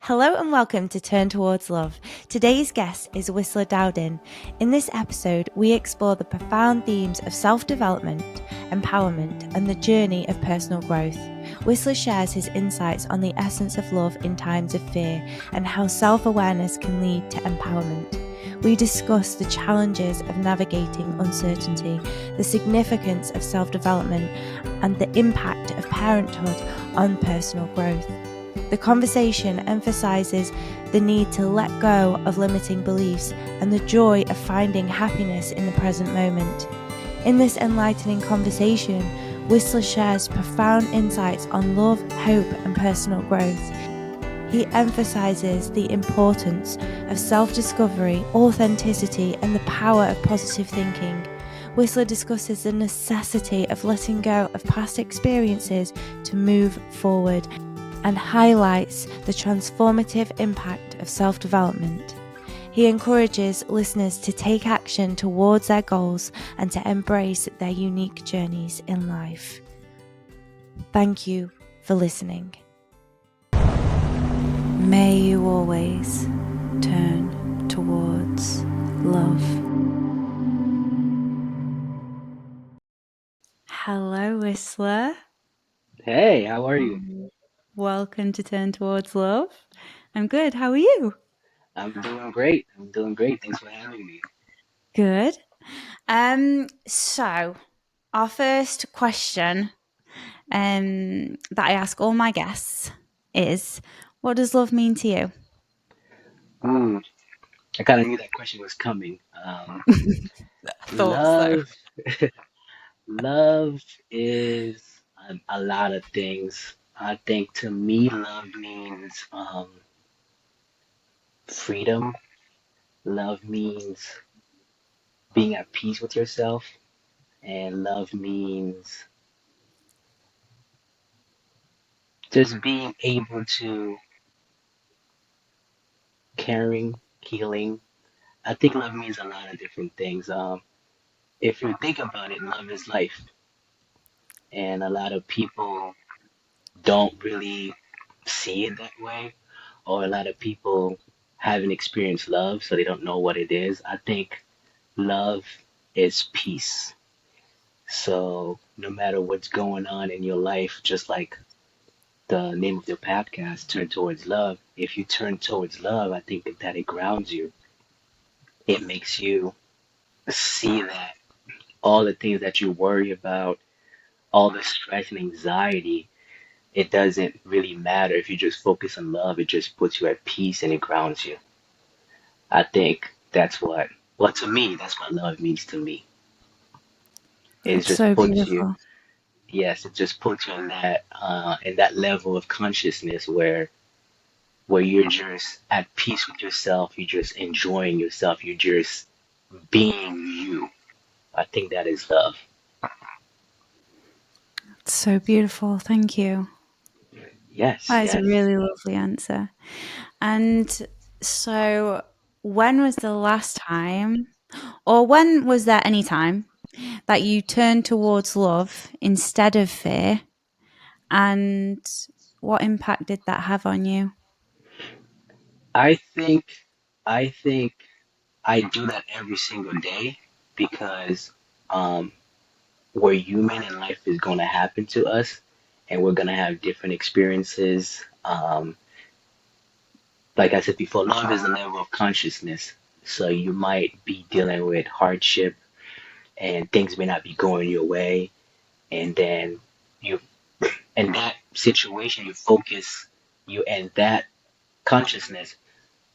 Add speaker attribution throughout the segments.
Speaker 1: Hello and welcome to Turn Towards Love. Today's guest is Wisler Daudin. In this episode, we explore the profound themes of self-development, empowerment, and the journey of personal growth. Wisler shares his insights on the essence of love in times of fear and how self-awareness can lead to empowerment. We discuss the challenges of navigating uncertainty, the significance of self-development, and the impact of parenthood on personal growth. The conversation emphasizes the need to let go of limiting beliefs and the joy of finding happiness in the present moment. In this enlightening conversation, Wisler shares profound insights on love, hope, and personal growth. He emphasizes the importance of self-discovery, authenticity, and the power of positive thinking. Wisler discusses the necessity of letting go of past experiences to move forward and highlights the transformative impact of self-development. He encourages listeners to take action towards their goals and to embrace their unique journeys in life. Thank you for listening. May you always turn towards love. Hello, Wisler.
Speaker 2: Hey, how are you?
Speaker 1: Welcome to Turn Towards Love. I'm good. How are you?
Speaker 2: I'm doing great. I'm doing great. Thanks for having me.
Speaker 1: Good. So our first question that I ask all my guests is, what does love mean to you?
Speaker 2: Mm, I kind of knew that question was coming.
Speaker 1: Thought so.
Speaker 2: Love, love is a lot of things. I think to me, love means freedom. Love means being at peace with yourself, and love means just being able to caring, healing. I think love means a lot of different things. If you think about it, love is life. And a lot of people don't really see it that way, or a lot of people haven't experienced love, so they don't know what it is. I think love is peace. So no matter what's going on in your life, just like the name of your podcast, Turn Towards Love, if you turn towards love, I think that it grounds you. It makes you see that all the things that you worry about, all the stress and anxiety, it doesn't really matter if you just focus on love. It just puts you at peace and it grounds you. I think that's well, to me, that's what love means to me. It
Speaker 1: That's
Speaker 2: just
Speaker 1: so
Speaker 2: puts you,
Speaker 1: beautiful.
Speaker 2: yes, it just puts you in that level of consciousness where you're just at peace with yourself. You're just enjoying yourself. You're just being you. I think that is love.
Speaker 1: It's so beautiful. Thank you.
Speaker 2: Yes,
Speaker 1: That is a
Speaker 2: yes.
Speaker 1: really lovely answer. And so, when was the last time, or when was there any time that you turned towards love instead of fear? And what impact did that have on you?
Speaker 2: I think, I think I do that every single day because um, we're human and life is going to happen to us and we're going to have different experiences. Like I said before, love is a level of consciousness. So you might be dealing with hardship and things may not be going your way. And then you, in that situation, you focus you and that consciousness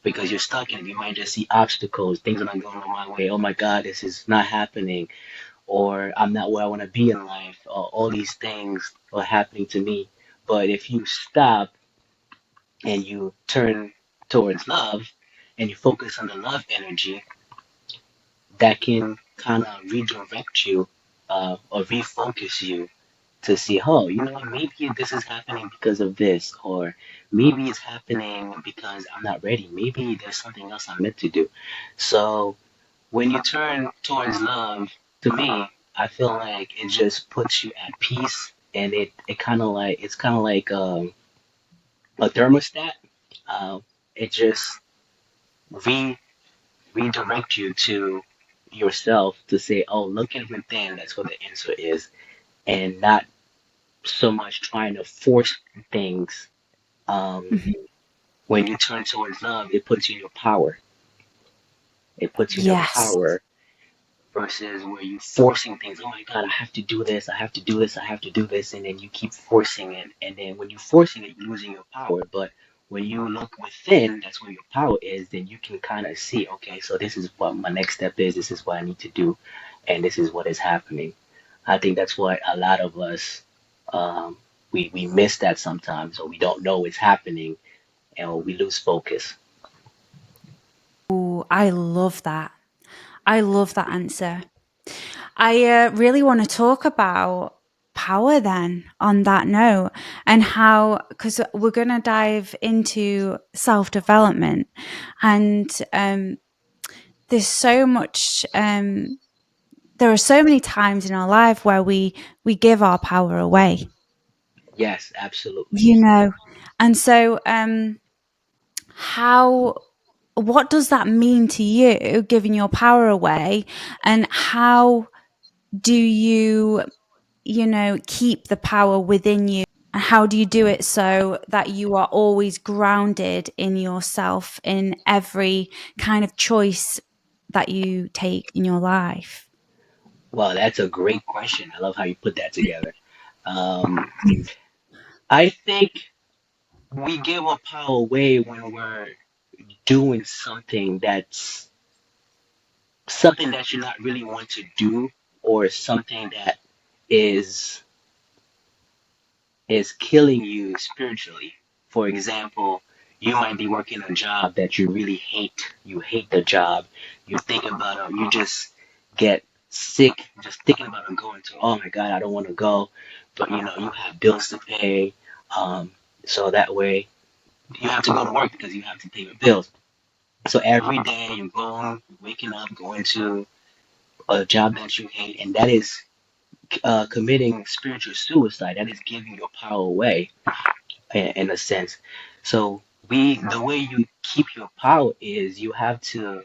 Speaker 2: because you're stuck in it. You might just see obstacles, things are not going my way. Oh my God, this is not happening. Or I'm not where I want to be in life, or all these things are happening to me. But if you stop and you turn towards love and you focus on the love energy, that can kind of redirect you or refocus you to see, oh, you know what, maybe this is happening because of this, or maybe it's happening because I'm not ready. Maybe there's something else I'm meant to do. So when you turn towards love, to me, I feel like it just puts you at peace, and it kind of like it's kind of like a thermostat. Uh, it just re redirect you to yourself to say, "Oh, look at within. That's what the answer is," and not so much trying to force things. Um,
Speaker 1: Mhm.
Speaker 2: when you turn towards love, it puts you in your power. It puts you in your
Speaker 1: Yes.
Speaker 2: power versus where you forcing things. Oh my God, I have to do this. I have to do this. I have to do this, and then you keep forcing it. And then when you're forcing it, you're losing your power. But when you look within, that's where your power is. Then you can kind of see, okay, so this is what my next step is. This is what I need to do, and this is what is happening. I think that's what a lot of us um, we miss that sometimes, or we don't know it's happening, and we lose focus.
Speaker 1: Ooh, I love that. I love that answer. I really want to talk about power then on that note, and how, because we're going to dive into self development, and there's so much, there are so many times in our life where we give our power away,
Speaker 2: Yes, absolutely.
Speaker 1: you know. And so how, what does that mean to you, giving your power away, and how do you, you know, keep the power within you? And how do you do it so that you are always grounded in yourself in every kind of choice that you take in your life?
Speaker 2: Well, that's a great question. I love how you put that together. I think we give our power away when we're doing something that you not really want to do, or something that is is killing you spiritually. For example, you might be working a job that you really hate. You hate the job. You think about it, you just get sick just thinking about it going to, oh my God, I don't want to go. But you have bills to pay. Um, so that way you have to go to work because you have to pay your bills. So every day you're going, waking up, going to a job that you hate, and that is committing spiritual suicide. That is giving your power away in a sense. So the way you keep your power is you have to,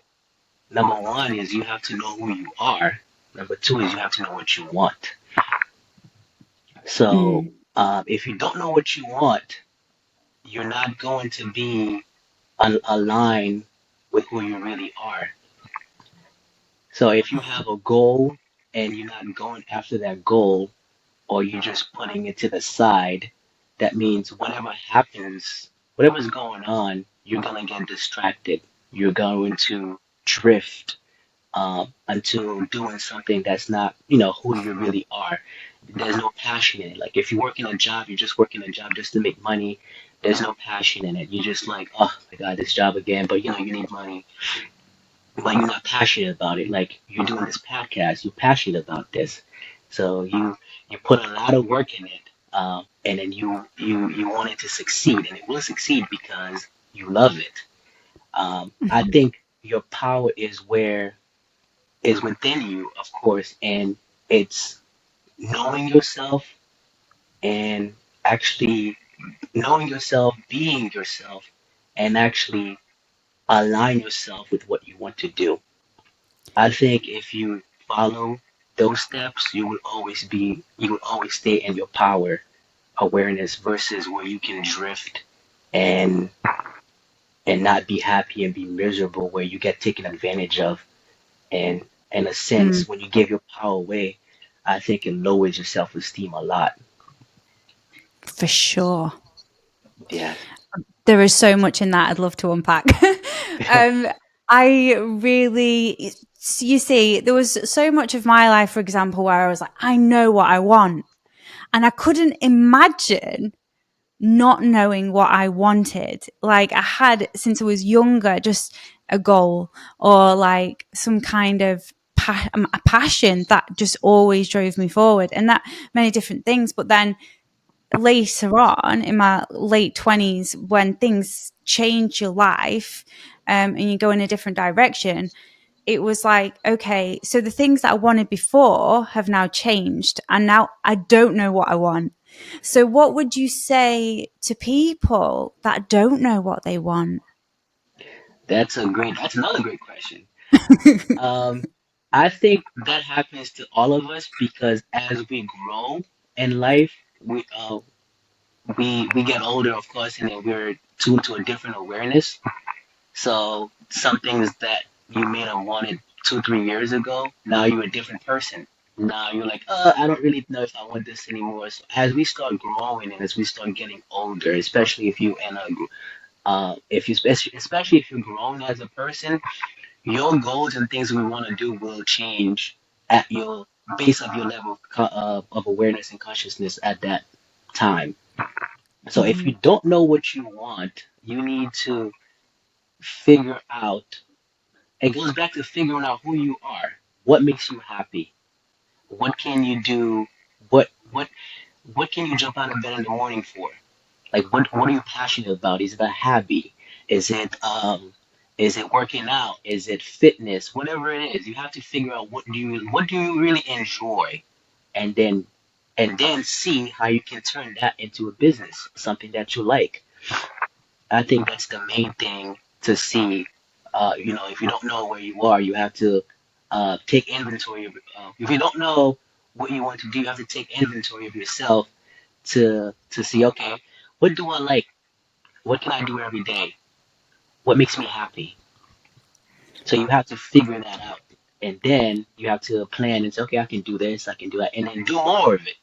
Speaker 2: number one is you have to know who you are. Number two is you have to know what you want. So
Speaker 1: Mm,
Speaker 2: if you don't know what you want, you're not going to be aligned with who you really are. So if you have a goal and you're not going after that goal, or you're just putting it to the side, that means whatever happens, whatever's going on, you're gonna get distracted. You're going to drift until doing something that's not, who you really are. There's no passion in it. Like if you're working a job, you're just working a job just to make money. There's no passion in it. You're just like, oh my God, this job again. But you need money, but you're not passionate about it. Like you're doing this podcast, you're passionate about this, so you put a lot of work in it, and then you want it to succeed, and it will succeed because you love it. I
Speaker 1: mhm,
Speaker 2: think your power is within you, of course, and it's knowing yourself and actually knowing yourself, being yourself, and actually align yourself with what you want to do. I think if you follow those steps, you will always stay in your power awareness versus where you can drift and not be happy and be miserable where you get taken advantage of. And in a
Speaker 1: mm,
Speaker 2: sense, when you give your power away, I think it lowers your self esteem a lot.
Speaker 1: for sure.
Speaker 2: Yeah.
Speaker 1: There is so much in that I'd love to unpack. um, I really, you see, there was so much of my life, for example, where I was like, I know what I want. And I couldn't imagine not knowing what I wanted. Like I had, since I was younger, just a goal or like some kind of a passion that just always drove me forward, and that many different things. But then later on in my late 20s, when things change your life, and you go in a different direction, it was like, okay, so the things that I wanted before have now changed, and now I don't know what I want. So, what would you say to people that don't know what they want?
Speaker 2: That's another great question. Um, I think that happens to all of us because as we grow in life, we get older, of course, and then we're tuned to a different awareness. So some things that you may have wanted 2, 3 years ago, now you're a different person. Now you're like, I don't really know if I want this anymore. So as we start growing and as we start getting older, especially if you and if you especially if you're grown as a person, your goals and things we want to do will change at your base of your level of awareness and consciousness at that time. So if
Speaker 1: Mm-hmm.
Speaker 2: you don't know what you want, you need to figure out. It goes back to figuring out who you are. What makes you happy? What can you do? What can you jump out of bed in the morning for? Like what are you passionate about? Is it a hobby? Is it is it working out? Is it fitness? Whatever it is, you have to figure out what do you really enjoy, and then see how you can turn that into a business, something that you like. I think that's the main thing to see. If you don't know where you are, you have to take inventory of. If you don't know what you want to do, you have to take inventory of yourself to see. Okay, what do I like? What can I do every day? What makes me happy? So you have to figure that out, and then you have to plan and say, okay, I can do this, I can do that, and then do more of it.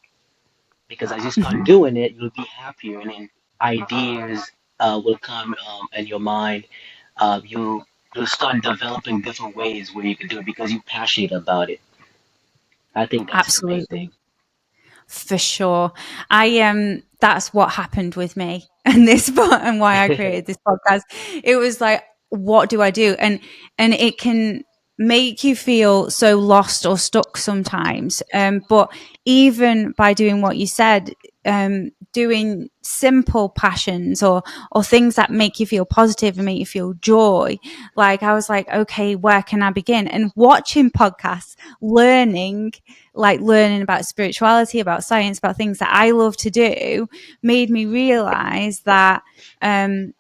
Speaker 2: Because as you start
Speaker 1: Mm-hmm.
Speaker 2: doing it, you'll be happier, and then ideas will come in your mind. You'll start developing different ways where you can do it because you're passionate about it. I think that's the main
Speaker 1: Absolutely.
Speaker 2: thing.
Speaker 1: For sure. That's what happened with me and and why I created this podcast. It was like, what do I do? And it can make you feel so lost or stuck sometimes. But even by doing what you said, doing simple passions or things that make you feel positive and make you feel joy. Like I was like, okay, where can I begin? And watching podcasts, learning about spirituality, about science, about things that I love to do, made me realize that um,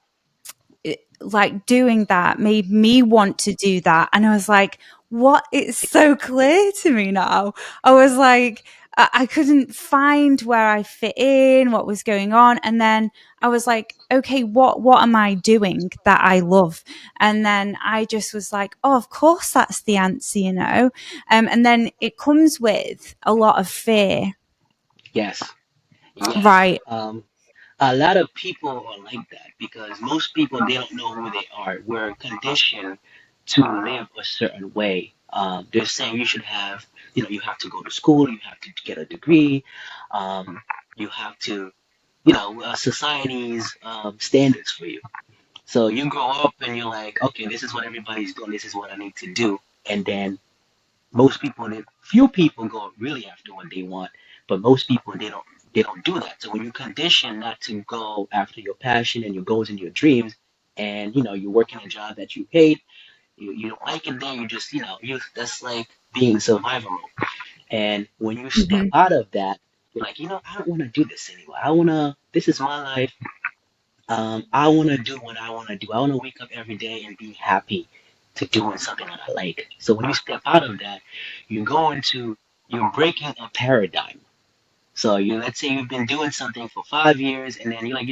Speaker 1: like doing that made me want to do that. And I was like, what? It's so clear to me now. I was like, I couldn't find where I fit in, what was going on. And then I was like, okay, what am I doing that I love? And then I just was like, oh, of course that's the answer, you know? And then it comes with a lot of fear.
Speaker 2: Yes, yes.
Speaker 1: Right.
Speaker 2: A lot of people are like that because most people they don't know who they are. We're conditioned to live a certain way. They're saying you should have, you have to go to school, you have to get a degree, you have to, society's standards for you. So you grow up and you're like, okay, this is what everybody's doing, this is what I need to do, and then few people go really after what they want, but most people they don't do that. So when you're conditioned not to go after your passion and your goals and your dreams, and you're working a job that you hate, you don't like it, then you just you that's like being in survival mode. And when you step
Speaker 1: Hmm.
Speaker 2: out of that, you're like, I don't want to do this anymore. This is my life. I want to do what I want to do. I want to wake up every day and be happy to doing something that I like. So when you step out of that, you're breaking a paradigm. So let's say you've been doing something for 5 years, and then you're like,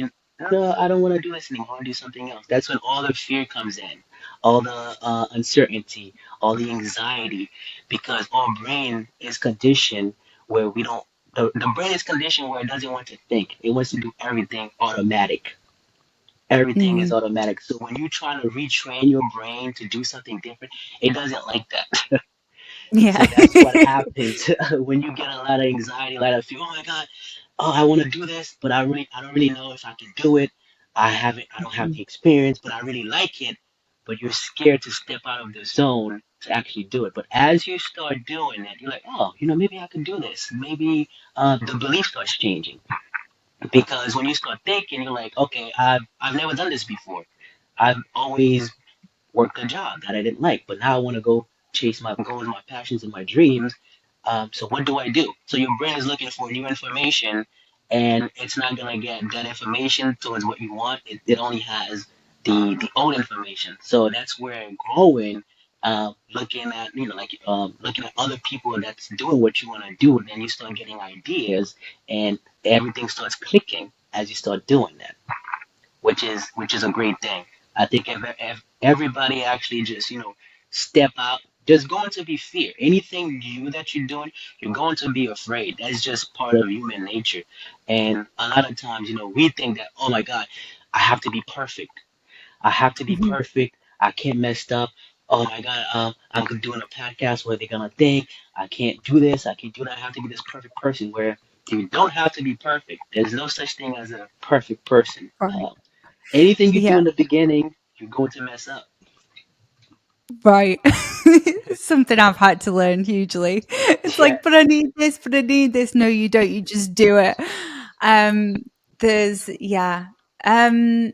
Speaker 2: no, I don't want to do this anymore. I want to do something else. That's when all the fear comes in, all the uncertainty, all the anxiety, because our brain is conditioned where we don't. The brain is conditioned where it doesn't want to think. It wants to do everything automatic. Everything is
Speaker 1: Mm.
Speaker 2: automatic. So when you try to retrain your brain to do something different, it doesn't like that.
Speaker 1: Yeah.
Speaker 2: So that's what happens when you get a lot of anxiety, a lot of fear. Oh my God, oh I want to do this, but I don't really know if I can do it. I don't have the experience, but I really like it. But you're scared to step out of the zone to actually do it. But as you start doing it, you're like, oh, maybe I can do this. Maybe the belief starts changing. Because when you start thinking, you're like, okay, I've never done this before. I've always worked a job that I didn't like, but now I want to go chase my goals, my passions, and my dreams. So what do I do? So your brain is looking for new information, and it's not gonna get that information towards what you want. It only has the old information. So that's where growing, looking at like looking at other people that's doing what you want to do, then you start getting ideas, and everything starts clicking as you start doing that, which is a great thing. I think if everybody actually just step out, there's going to be fear. Anything new that you're doing, you're going to be afraid. That's just part of human nature. And a lot of times, we think that, oh my God, I have to be perfect. I have to be
Speaker 1: Mhm.
Speaker 2: perfect. I can't mess up. Oh my God, I'm doing a podcast. What are they gonna think? I can't do this. I can't do that. I have to be this perfect person. Where you don't have to be perfect. There's no such thing as a perfect person.
Speaker 1: Right.
Speaker 2: Anything you do
Speaker 1: Yeah.
Speaker 2: in the beginning, you're going to mess up.
Speaker 1: Right. Something I've had to learn hugely. It's
Speaker 2: Yeah.
Speaker 1: like, but I need this, but I need this. No, you don't. You just do it. Um, there's, yeah. Um,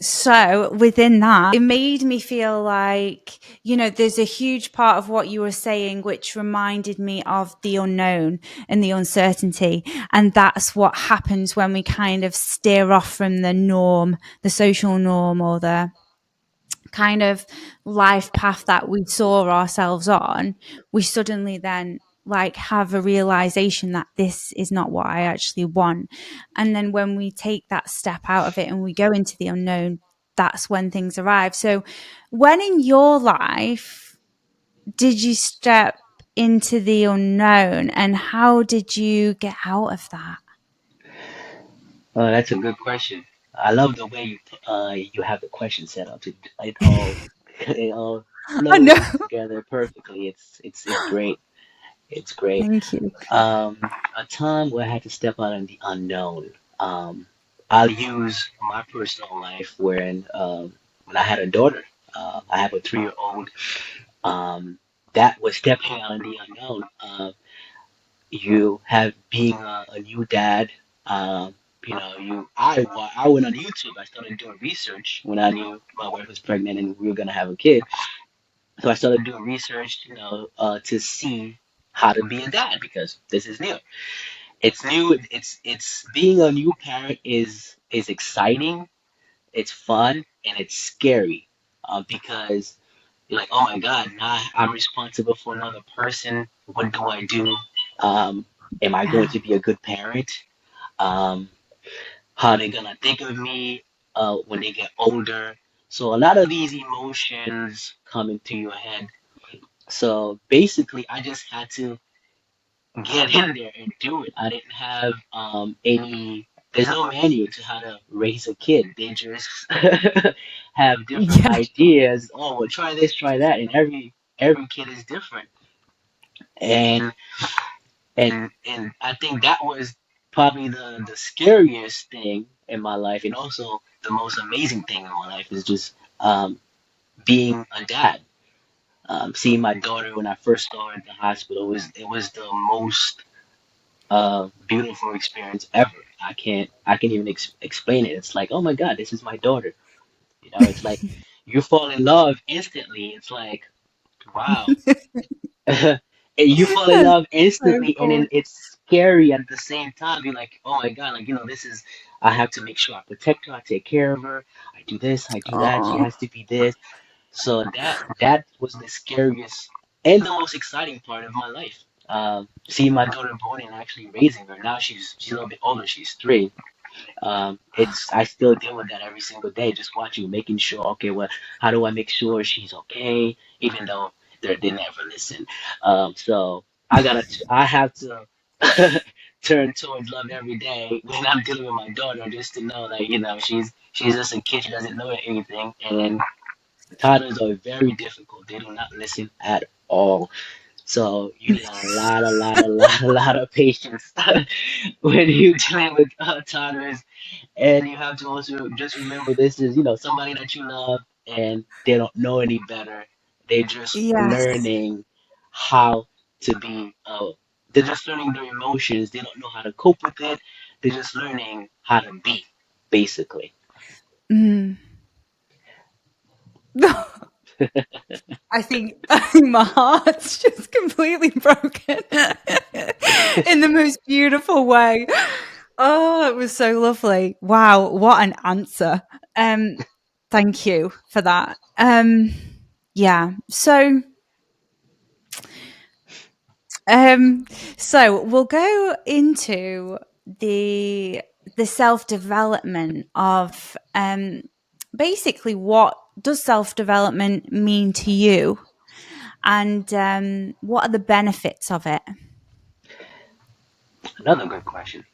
Speaker 1: so within that, it made me feel like, there's a huge part of what you were saying, which reminded me of the unknown and the uncertainty. And that's what happens when we kind of steer off from the norm, the social norm, or the kind of life path that we saw ourselves on. We suddenly then like have a realization that this is not what I actually want. And then when we take that step out of it and we go into the unknown, that's when things arrive. So when in your life did you step into the unknown, and how did you get out of that?
Speaker 2: That's a good question. I love the way you have the question set up. It all
Speaker 1: I know.
Speaker 2: flows together perfectly. It's great. It's great.
Speaker 1: Thank you.
Speaker 2: Um, a time where I had to step out in the unknown. Um, I'll use my personal life when I had a daughter. I have a 3-year-old. Um, that was stepping out in the unknown. You have being a new dad. Um, I went on YouTube. I started doing research when I knew my wife was pregnant and we were gonna have a kid. So I started doing research, to see how to be a dad because this is new. It's new. It's being a new parent is exciting. It's fun and it's scary, because you're like, oh my God, now I'm responsible for another person. What do I do? Am I going
Speaker 1: Yeah.
Speaker 2: to be a good parent? Um, how are they gonna think of me when they get older? So a lot of these emotions come into your head. So basically, I just had to get in there and do it. I didn't have any. There's no manual to how to raise a kid. They just have different
Speaker 1: Yeah.
Speaker 2: ideas. Oh, well, try this, try that, and every kid is different. And and I think that was probably the scariest thing in my life, and also the most amazing thing in my life is just being a dad. Seeing my daughter when I first saw her at the hospital was the most beautiful experience ever. I can't even explain it. It's like, oh my God, this is my daughter. It's like you fall in love instantly. It's like, wow. And you fall in
Speaker 1: That's
Speaker 2: love
Speaker 1: so
Speaker 2: instantly, and then
Speaker 1: cool.
Speaker 2: it's scary at the same time. You're like, oh my God, like, this is, I have to make sure I protect her, I take care of her, I do this, I do that. She
Speaker 1: Oh,
Speaker 2: has to be this. So that was the scariest and the most exciting part of my life. Seeing my daughter born and actually raising her. Now she's a little bit older. She's 3. It's I still deal with that every single day, just watching, making sure, okay, well, how do I make sure she's okay, even though they never listen. So I have to turn towards love every day when I'm dealing with my daughter, just to know that she's just a kid, she doesn't know anything, and toddlers are very difficult. They do not listen at all. So you need a lot, a lot, a lot, a lot of patience when you're dealing with toddlers, and you have to also just remember this is, somebody that you love and they don't know any better. They're just
Speaker 1: yes.
Speaker 2: learning how to be, they're just learning their emotions. They don't know how to cope with it. They're just learning how to be, basically.
Speaker 1: Mm. I think my heart's just completely broken in the most beautiful way. Oh, it was so lovely. Wow, what an answer. Um, thank you for that. Yeah. Um, so we'll go into the the self development of basically what does self development mean to you, and what are the benefits of it?
Speaker 2: Another good question.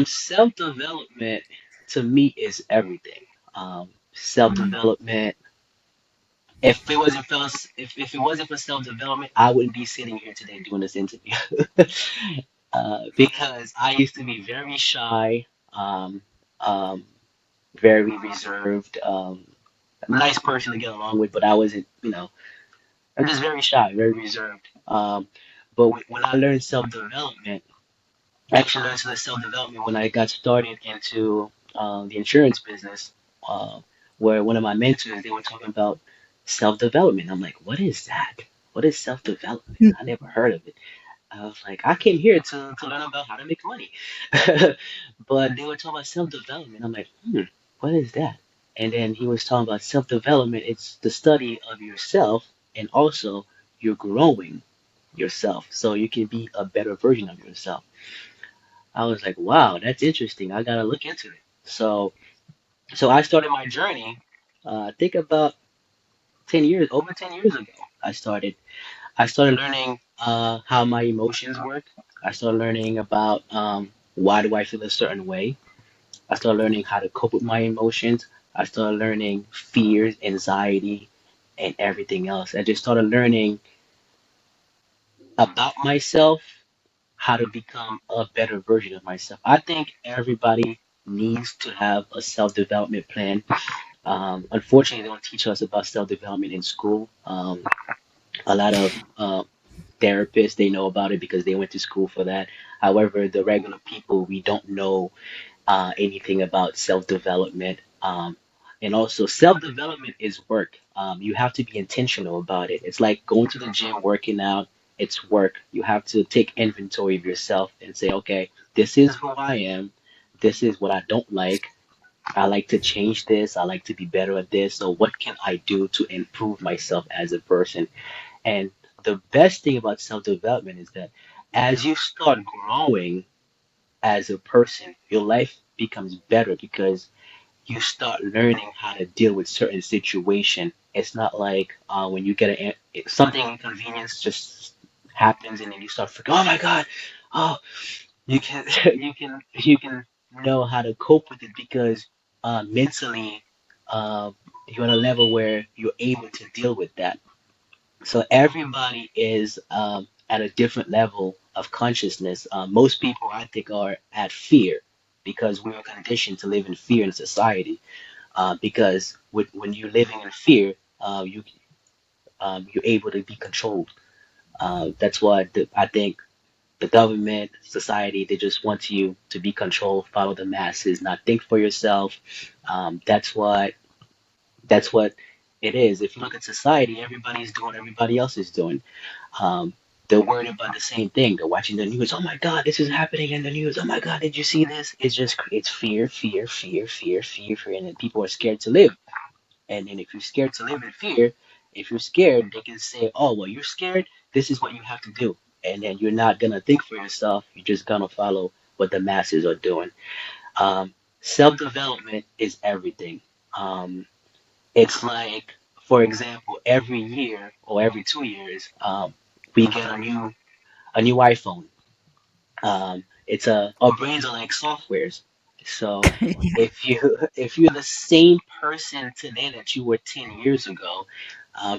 Speaker 2: Self-development to me is everything. Self-development. If it wasn't for self-development, I wouldn't be sitting here today doing this interview. Because I used to be very shy, um, um, very reserved, a nice person to get along with, but I wasn't, I'm just very shy, very reserved. But when I learned self-development, I actually learned self-development when I got started into the insurance business, uh, where one of my mentors, they were talking about self-development. I'm like, what is that? What is self-development? I never heard of it. I was like, I came here to learn about how to make money. But they were talking about self-development. I'm like, what is that? And then he was talking about self-development. It's the study of yourself and also you're growing yourself so you can be a better version of yourself. I was like, wow, that's interesting. I gotta look into it. So I started my journey. I think about 10 years, over 10 years ago. I started. I started learning how my emotions work. I started learning about why do I feel a certain way. I started learning how to cope with my emotions. I started learning fears, anxiety, and everything else. I just started learning about myself, how to become a better version of myself. I think everybody needs to have a self-development plan. Unfortunately, they don't teach us about self-development in school. A lot of therapists, they know about it because they went to school for that. However, the regular people, we don't know anything about self development. And also, self development is work. You have to be intentional about it. It's like going to the gym, working out. It's work. You have to take inventory of yourself and say, okay, this is who I am. This is what I don't like. I like to change this. I like to be better at this. So, what can I do to improve myself as a person? And the best thing about self development is that as you start growing, as a person, your life becomes better because you start learning how to deal with certain situation. It's not like when you get something inconvenience just happens and then you start freaking. Oh my God! Oh, you can you can know how to cope with it because mentally you're on a level where you're able to deal with that. So everybody is at a different level of consciousness. Most people, I think, are at fear because we're conditioned to live in fear in society. Because when you're living in fear, you're able to be controlled. That's why I think the government, society, they just want you to be controlled, follow the masses, not think for yourself. That's that's what it is. If you look at society, everybody's doing what everybody else is doing. Um, they're worried about the same thing. They're watching the news. Oh my God, this is happening in the news. Oh my God, did you see this? It's fear, fear, fear, fear, fear, fear, and then people are scared to live. And then if you're scared to live in fear, if you're scared, they can say, "Oh, well, you're scared. This is what you have to do." And then you're not gonna think for yourself. You're just gonna follow what the masses are doing. Self-development is everything. Um, it's like, for example, every year or every 2 years, we get a new iPhone. It's our brains are like softwares. So if you if you're the same person today that you were 10 years ago,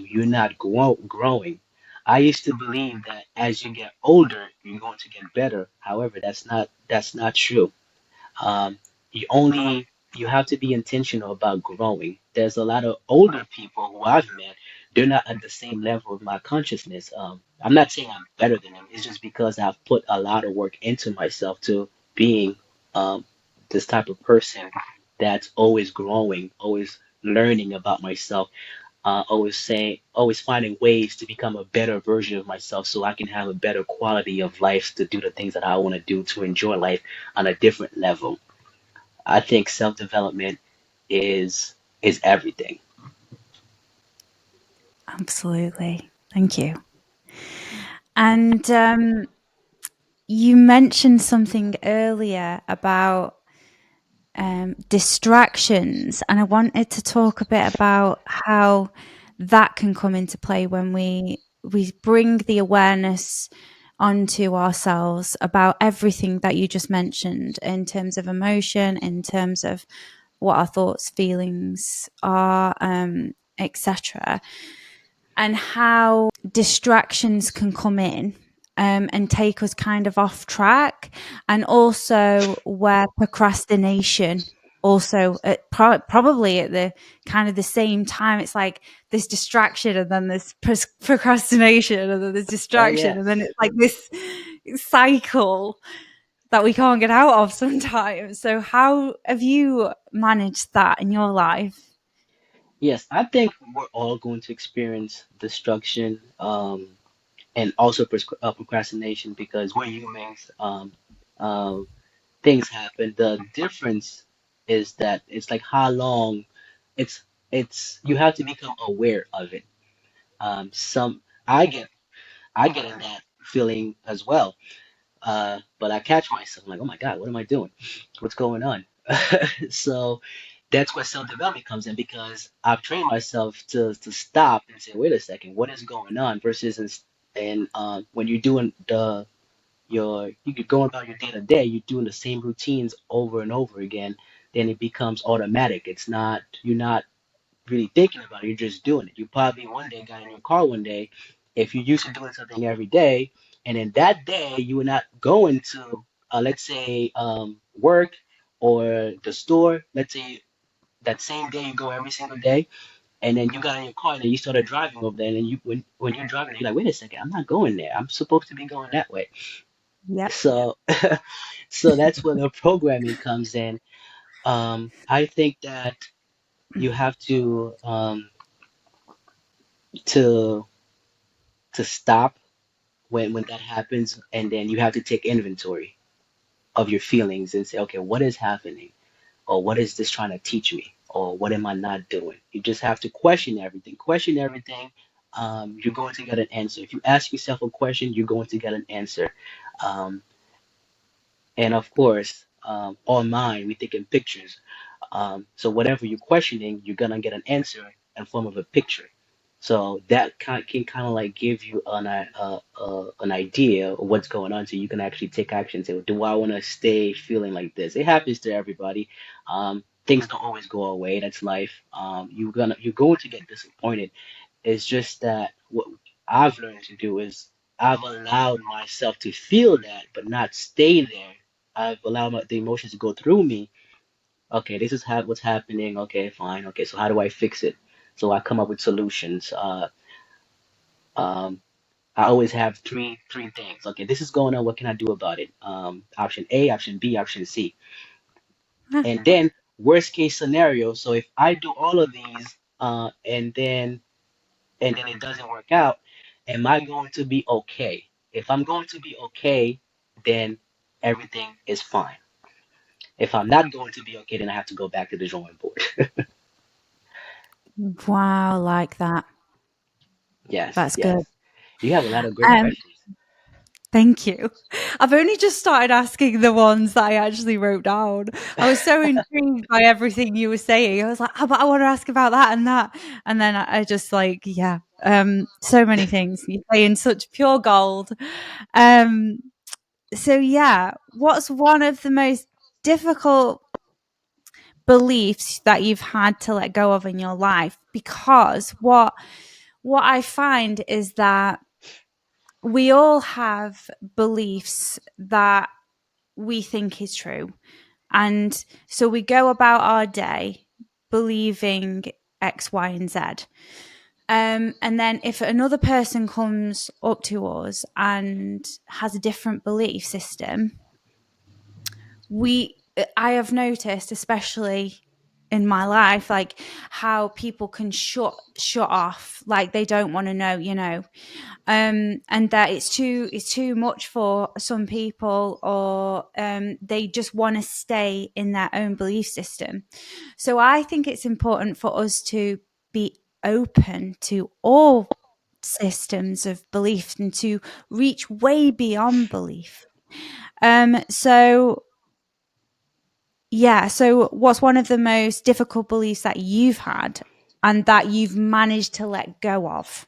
Speaker 2: you're not growing. I used to believe that as you get older, you're going to get better. However, that's not true. Um, you have to be intentional about growing. There's a lot of older people who I've met. They're not at the same level of my consciousness. I'm not saying I'm better than them. It's just because I've put a lot of work into myself to being um, this type of person that's always growing, always learning about myself. always finding ways to become a better version of myself so I can have a better quality of life to do the things that I want to do to enjoy life on a different level. I think self-development is is everything.
Speaker 1: Absolutely. Thank you. And you mentioned something earlier about distractions, and I wanted to talk a bit about how that can come into play when we bring the awareness onto ourselves about everything that you just mentioned in terms of emotion, in terms of what our thoughts, feelings are, etc., and how distractions can come in and take us kind of off track, and also where procrastination also probably at the kind of the same time. It's like this distraction and then this procrastination and then this
Speaker 2: Oh
Speaker 1: distraction and then
Speaker 2: yes.
Speaker 1: it's like this cycle that we can't get out of sometimes. So how have you managed that in your life?
Speaker 2: Yes, I think we're all going to experience destruction, and also procrastination because we're humans. Uh, Things happen. The difference is that it's like how long it's you have to become aware of it. Some I get in that feeling as well. But I catch myself I'm like, oh my God, what am I doing? What's going on? So that's where self-development comes in because I've trained myself to stop and say, wait a second, what is going on? Versus when you're doing you're going about your day to day, you're doing the same routines over and over again, then it becomes automatic. It's not you're not really thinking about it, you're just doing it. You probably one day got in your car one day, if you're used to doing something every day, and then that day you were not going to, let's say, work or the store. Let's say that same day you go every single day, and then you got in your car and then you started driving over there, and then when you're driving, you're like, wait a second, I'm not going there. I'm supposed to be going that way.
Speaker 1: Yep.
Speaker 2: So, so that's where the programming comes in. I think that you have to to stop when that happens, and then you have to take inventory of your feelings and say, okay, what is happening, or what is this trying to teach me, or what am I not doing? You just have to question everything. You're going to get an answer. If you ask yourself a question, you're going to get an answer. um, and of course, online we think in pictures. So whatever you're questioning, you're gonna get an answer in form of a picture. So that can kind of like give you an idea of what's going on, so you can actually take action. Say, do I want to stay feeling like this? It happens to everybody. Things don't always go away. That's life. You're going to get disappointed. It's just that what I've learned to do is I've allowed myself to feel that, but not stay there. I've allowed the emotions to go through me. Okay, this is what's happening. Okay, fine. Okay, so how do I fix it? So I come up with solutions. Um, I always have three things. Okay, this is going on. What can I do about it? Option A, option B, option C, and then worst case scenario. So if I do all of these, and then it doesn't work out, am I going to be okay? If I'm going to be okay, then everything is fine. If I'm not going to be okay, then I have to go back to the drawing board.
Speaker 1: Wow, like that.
Speaker 2: Yes,
Speaker 1: That's good.
Speaker 2: yes. You have a lot of great
Speaker 1: Um,
Speaker 2: questions.
Speaker 1: Thank you. I've only just started asking the ones that I actually wrote down. I was so intrigued by everything you were saying. I was like, oh, but I want to ask about that and that. And then I just like, yeah, so many things. You say in such pure gold. Um, so yeah, what's one of the most difficult beliefs that you've had to let go of in your life? Because what I find is that we all have beliefs that we think is true. And so we go about our day believing X, Y, and Z. And then if another person comes up to us and has a different belief system, I have noticed, especially in my life, like how people can shut off, like they don't want to know, and that it's too much for some people, or they just want to stay in their own belief system. So I think it's important for us to be open to all systems of belief and to reach way beyond belief. So yeah, so what's one of the most difficult beliefs that you've had and that you've managed to let go of?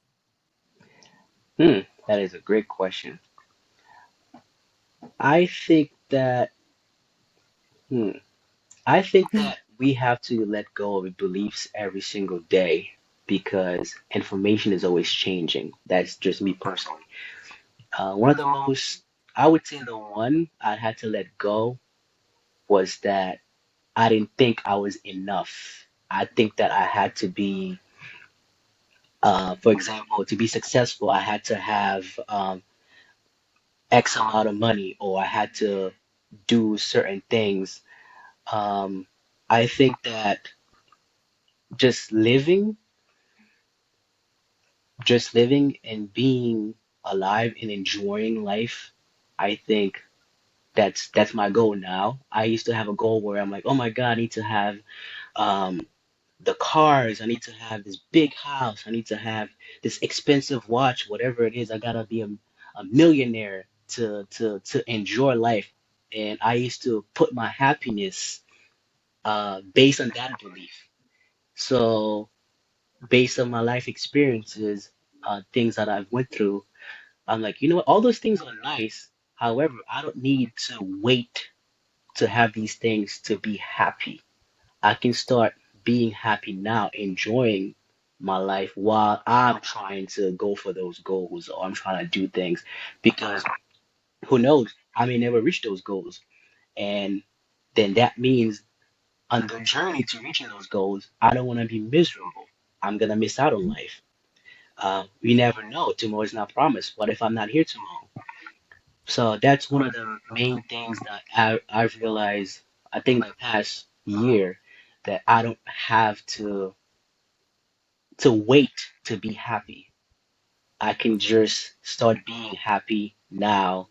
Speaker 2: That is a great question. I think that hmm, I think that we have to let go of beliefs every single day because information is always changing. That's just me personally. One of the most, I would say the one I had to let go was that I didn't think I was enough. I think that I had to be, for example, to be successful, I had to have X amount of money or I had to do certain things. Um, I think that just living, just living and being alive and enjoying life, I think that's my goal now. I used to have a goal where I'm like, oh my God, I need to have um, the cars. I need to have this big house. I need to have this expensive watch, whatever it is. I gotta be a millionaire to enjoy life. And I used to put my happiness based on that belief. So based on my life experiences, things that I've went through, I'm like, you know what? All those things are nice. However, I don't need to wait to have these things to be happy. I can start being happy now, enjoying my life while I'm trying to go for those goals or I'm trying to do things because who knows, I may never reach those goals. And then that means on the journey to reaching those goals, I don't want to be miserable. I'm going to miss out on life. We never know. Tomorrow is not promised. What if I'm not here tomorrow? So that's one of the main things that I've realized, I think the past year, that I don't have to wait to be happy. I can just start being happy now.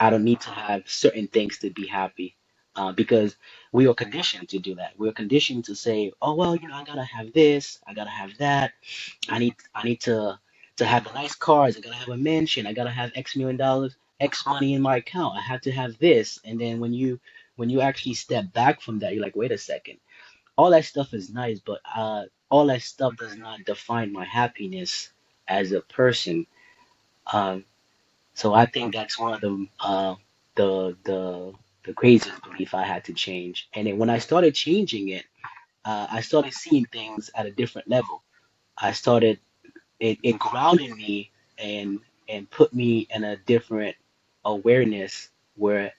Speaker 2: I don't need to have certain things to be happy. Because we are conditioned to do that. We're conditioned to say, "Oh well, I gotta have this, I gotta have that. I need to have the nice cars. I gotta have a mansion. I gotta have X million dollars, X money in my account. I have to have this." And then when you actually step back from that, you're like, "Wait a second. All that stuff is nice, but all that stuff does not define my happiness as a person." Um, so I think that's one of the the the craziest belief I had to change. And then when I started changing it, I started seeing things at a different level. I started it grounded me and put me in a different awareness where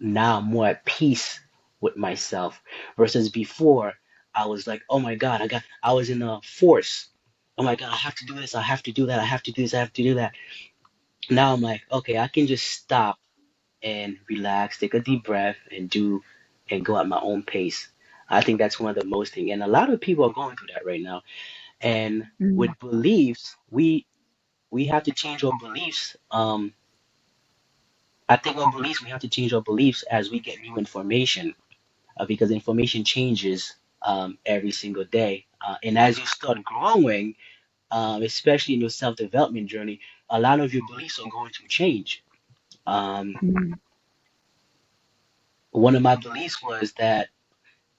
Speaker 2: now I'm more at peace with myself versus before I was like, oh my God, I was in a force. Oh my God, I have to do this, I have to do that, I have to do this, I have to do that. Now I'm like, okay, I can just stop and relax, take a deep breath, and go at my own pace. I think that's one of the most thing, and a lot of people are going through that right now. And with
Speaker 1: Mm.
Speaker 2: beliefs, we have to change our beliefs. I think our beliefs we have to change our beliefs as we get new information, because information changes every single day. And as you start growing, especially in your self development journey, a lot of your beliefs are going to change. Um,
Speaker 1: Mm.
Speaker 2: one of my beliefs was that,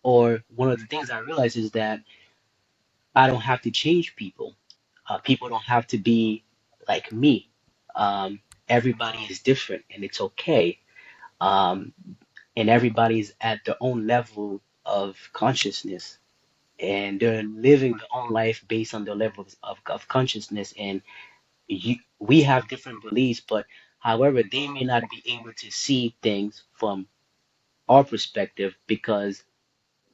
Speaker 2: or one of the things I realized is that I don't have to change people. People don't have to be like me. Um, everybody is different, and it's okay. Um, and everybody's at their own level of consciousness, and they're living their own life based on their levels of consciousness. And we have different beliefs, but however, they may not be able to see things from our perspective because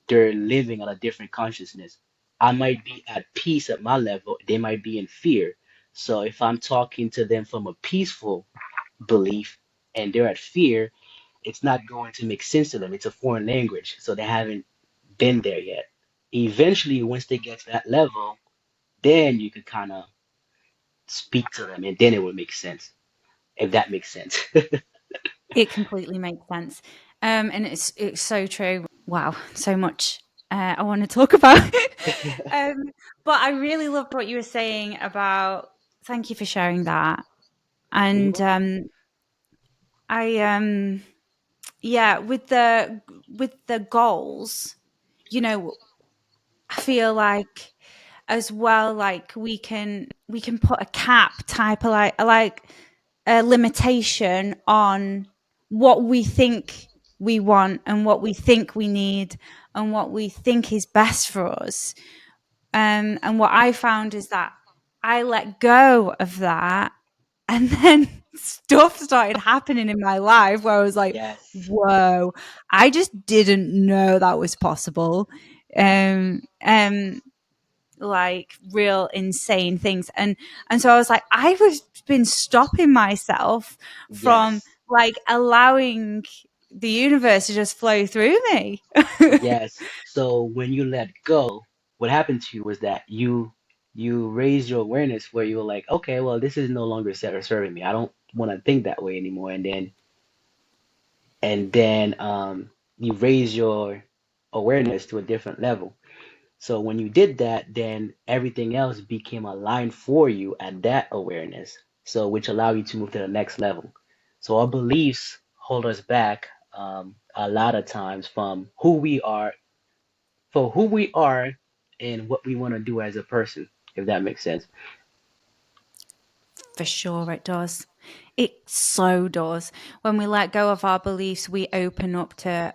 Speaker 2: they're living on a different consciousness. I might be at peace at my level, they might be in fear. So if I'm talking to them from a peaceful belief and they're at fear, it's not going to make sense to them. It's a foreign language. So they haven't been there yet. Eventually, once they get to that level, then you could kind of speak to them, and then it would make sense, if that makes sense.
Speaker 1: It completely makes sense. And it's so true. Wow, so much I want to talk about. um, but I really loved what you were saying about. Thank you for sharing that.
Speaker 2: You're
Speaker 1: And
Speaker 2: welcome.
Speaker 1: I yeah, with the goals, you know, I feel like as well, like we can put a cap type of like a limitation on what we think we want and what we think we need and what we think is best for us. And what I found is that I let go of that, and then stuff started happening in my life where I was like,
Speaker 2: Yes.
Speaker 1: whoa, I just didn't know that was possible. Um, um, like real insane things. And so I was like, I was been stopping myself from
Speaker 2: Yes.
Speaker 1: like allowing the universe to just flow through me.
Speaker 2: Yes. So when you let go, what happened to you was that you raised your awareness where you were like, okay, well, this is no longer serving me. I don't want to think that way anymore. And then you raise your awareness to a different level. So when you did that, then everything else became aligned for you at that awareness. So which allow you to move to the next level. So our beliefs hold us back a lot of times from who we are and what we want to do as a person, if that makes sense.
Speaker 1: For sure, it does. It so does. When we let go of our beliefs, we open up to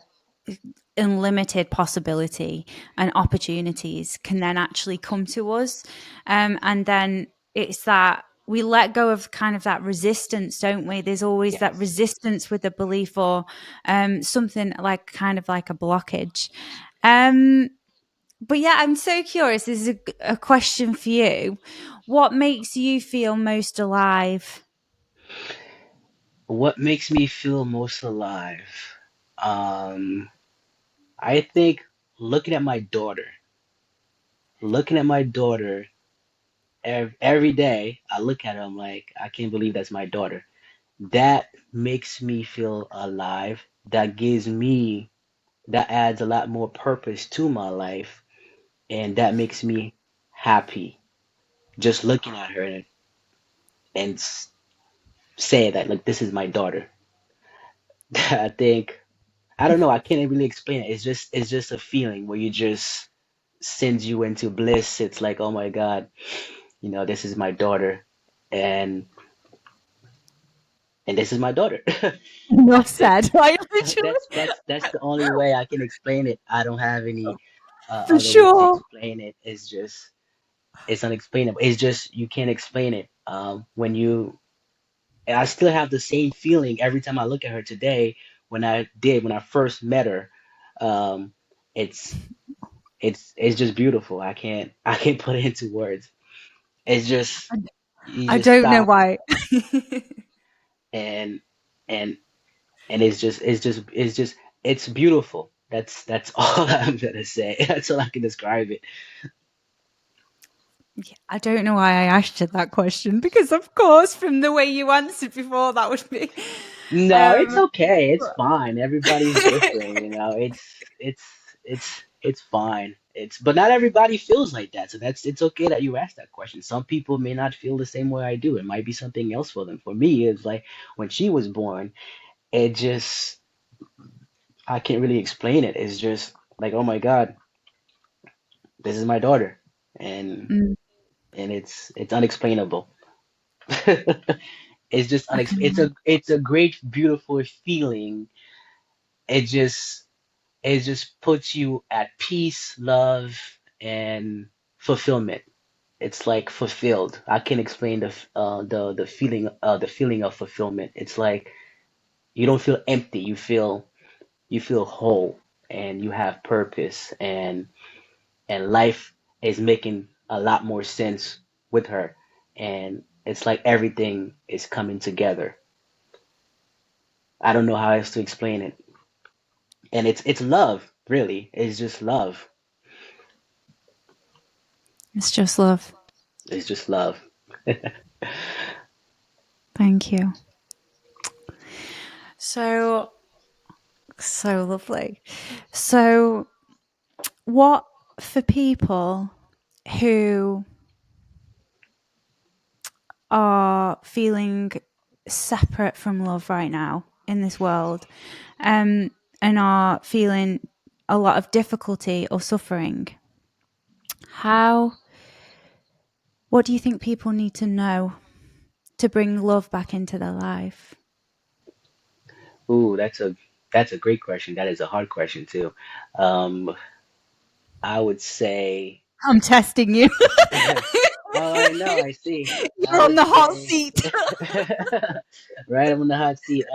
Speaker 1: unlimited possibility, and opportunities can then actually come to us. And then it's that we let go of kind of that resistance, don't we? There's always that
Speaker 2: Yes.
Speaker 1: resistance with the belief, or something like kind of like a blockage. Um, but yeah, I'm so curious. This is a question for you. What makes you feel most alive?
Speaker 2: What makes me feel most alive? Um, I think looking at my daughter, looking at my daughter every day, I look at her, I'm like, I can't believe that's my daughter. That makes me feel alive. That adds a lot more purpose to my life, and that makes me happy. Just looking at her and saying that, like, this is my daughter. I think, I don't know, I can't really explain it. It's just a feeling where you just sends you into bliss. It's like, oh my God, this is my daughter, and this is my daughter.
Speaker 1: Enough said. Like literally,
Speaker 2: That's the only way I can explain it. I don't have any
Speaker 1: for
Speaker 2: other way to
Speaker 1: sure.
Speaker 2: explain it. It's unexplainable. It's just you can't explain it. And I still have the same feeling every time I look at her today when I first met her. Um, it's it's just beautiful. I can't put it into words. It's just you
Speaker 1: I
Speaker 2: just
Speaker 1: don't know
Speaker 2: stop
Speaker 1: why.
Speaker 2: and and and it's beautiful. That's all I'm gonna say. That's all I can describe it.
Speaker 1: Yeah, I don't know why I asked you that question, because, of course, from the way you answered before, that would be.
Speaker 2: No, it's
Speaker 1: Um,
Speaker 2: okay. It's fine. Everybody's different, it's fine. But not everybody feels like that. So it's okay that you asked that question. Some people may not feel the same way I do. It might be something else for them. For me, it's like when she was born, it just I can't really explain it. It's just like, oh my God, this is my daughter. And
Speaker 1: mm,
Speaker 2: it's unexplainable. It's just
Speaker 1: I can.
Speaker 2: it's a great, beautiful feeling. It just it just puts you at peace, love, and fulfillment. It's like fulfilled. I can explain the feeling of fulfillment. It's like you don't feel empty. You feel whole, and you have purpose, and life is making a lot more sense with her, and it's like everything is coming together. I don't know how else to explain it, and it's love. really. It's just love.
Speaker 1: It's just love.
Speaker 2: It's just love.
Speaker 1: Thank you. So, so lovely. So, what for people who are feeling separate from love right now in this world, um, and are feeling a lot of difficulty or suffering, how, what do you think people need to know to bring love back into their life?
Speaker 2: Ooh, that's a great question. That is a hard question too. Um, I would say,
Speaker 1: I'm testing you.
Speaker 2: oh, I know, I see. I
Speaker 1: You're on
Speaker 2: would
Speaker 1: the hot
Speaker 2: say,
Speaker 1: seat.
Speaker 2: right, I'm on the hot seat.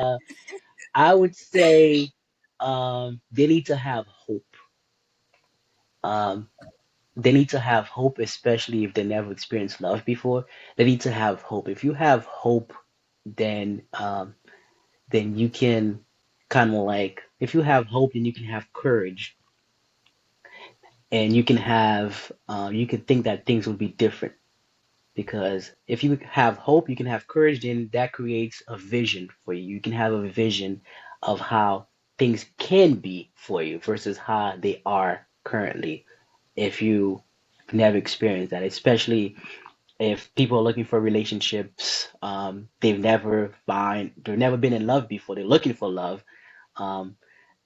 Speaker 2: I would say, they need to have hope. Um, they need to have hope, especially if they never experienced love before. They need to have hope. If you have hope, then then you can kind of like, if you have hope, then you can have courage, and you can have you can think that things will be different. Because if you have hope, you can have courage, then that creates a vision for you. You can have a vision of how things can be for you versus how they are currently. If you never experienced that, especially if people are looking for relationships, they've never been in love before. They're looking for love. Um,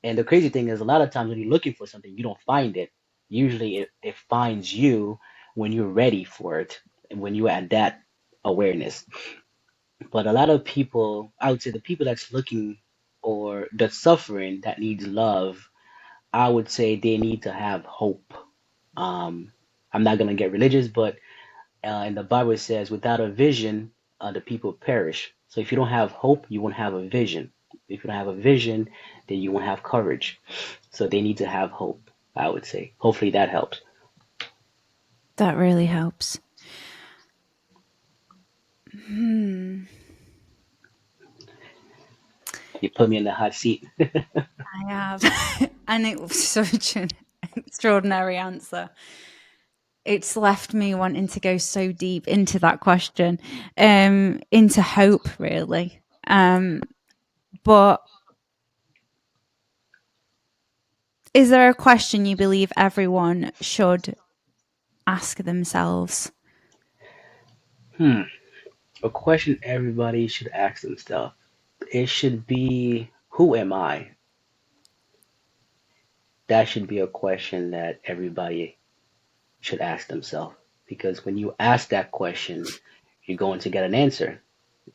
Speaker 2: and the crazy thing is, a lot of times when you're looking for something, you don't find it. Usually, it finds you when you're ready for it and when you're at that awareness. But a lot of people, I would say, the people that's looking or that's suffering that needs love, I would say they need to have hope. I'm not gonna get religious, but in the Bible it says, without a vision, the people perish. So if you don't have hope, you won't have a vision. If you don't have a vision, then you won't have courage. So they need to have hope, I would say. Hopefully that helps.
Speaker 1: That really helps. Hmm.
Speaker 2: You put me in the hot seat.
Speaker 1: I have. And it was such an extraordinary answer. It's left me wanting to go so deep into that question, into hope, really. But is there a question you believe everyone should ask themselves?
Speaker 2: Hmm. A question everybody should ask themselves. It should be, who am I? That should be a question that everybody should ask themselves. Because when you ask that question, you're going to get an answer.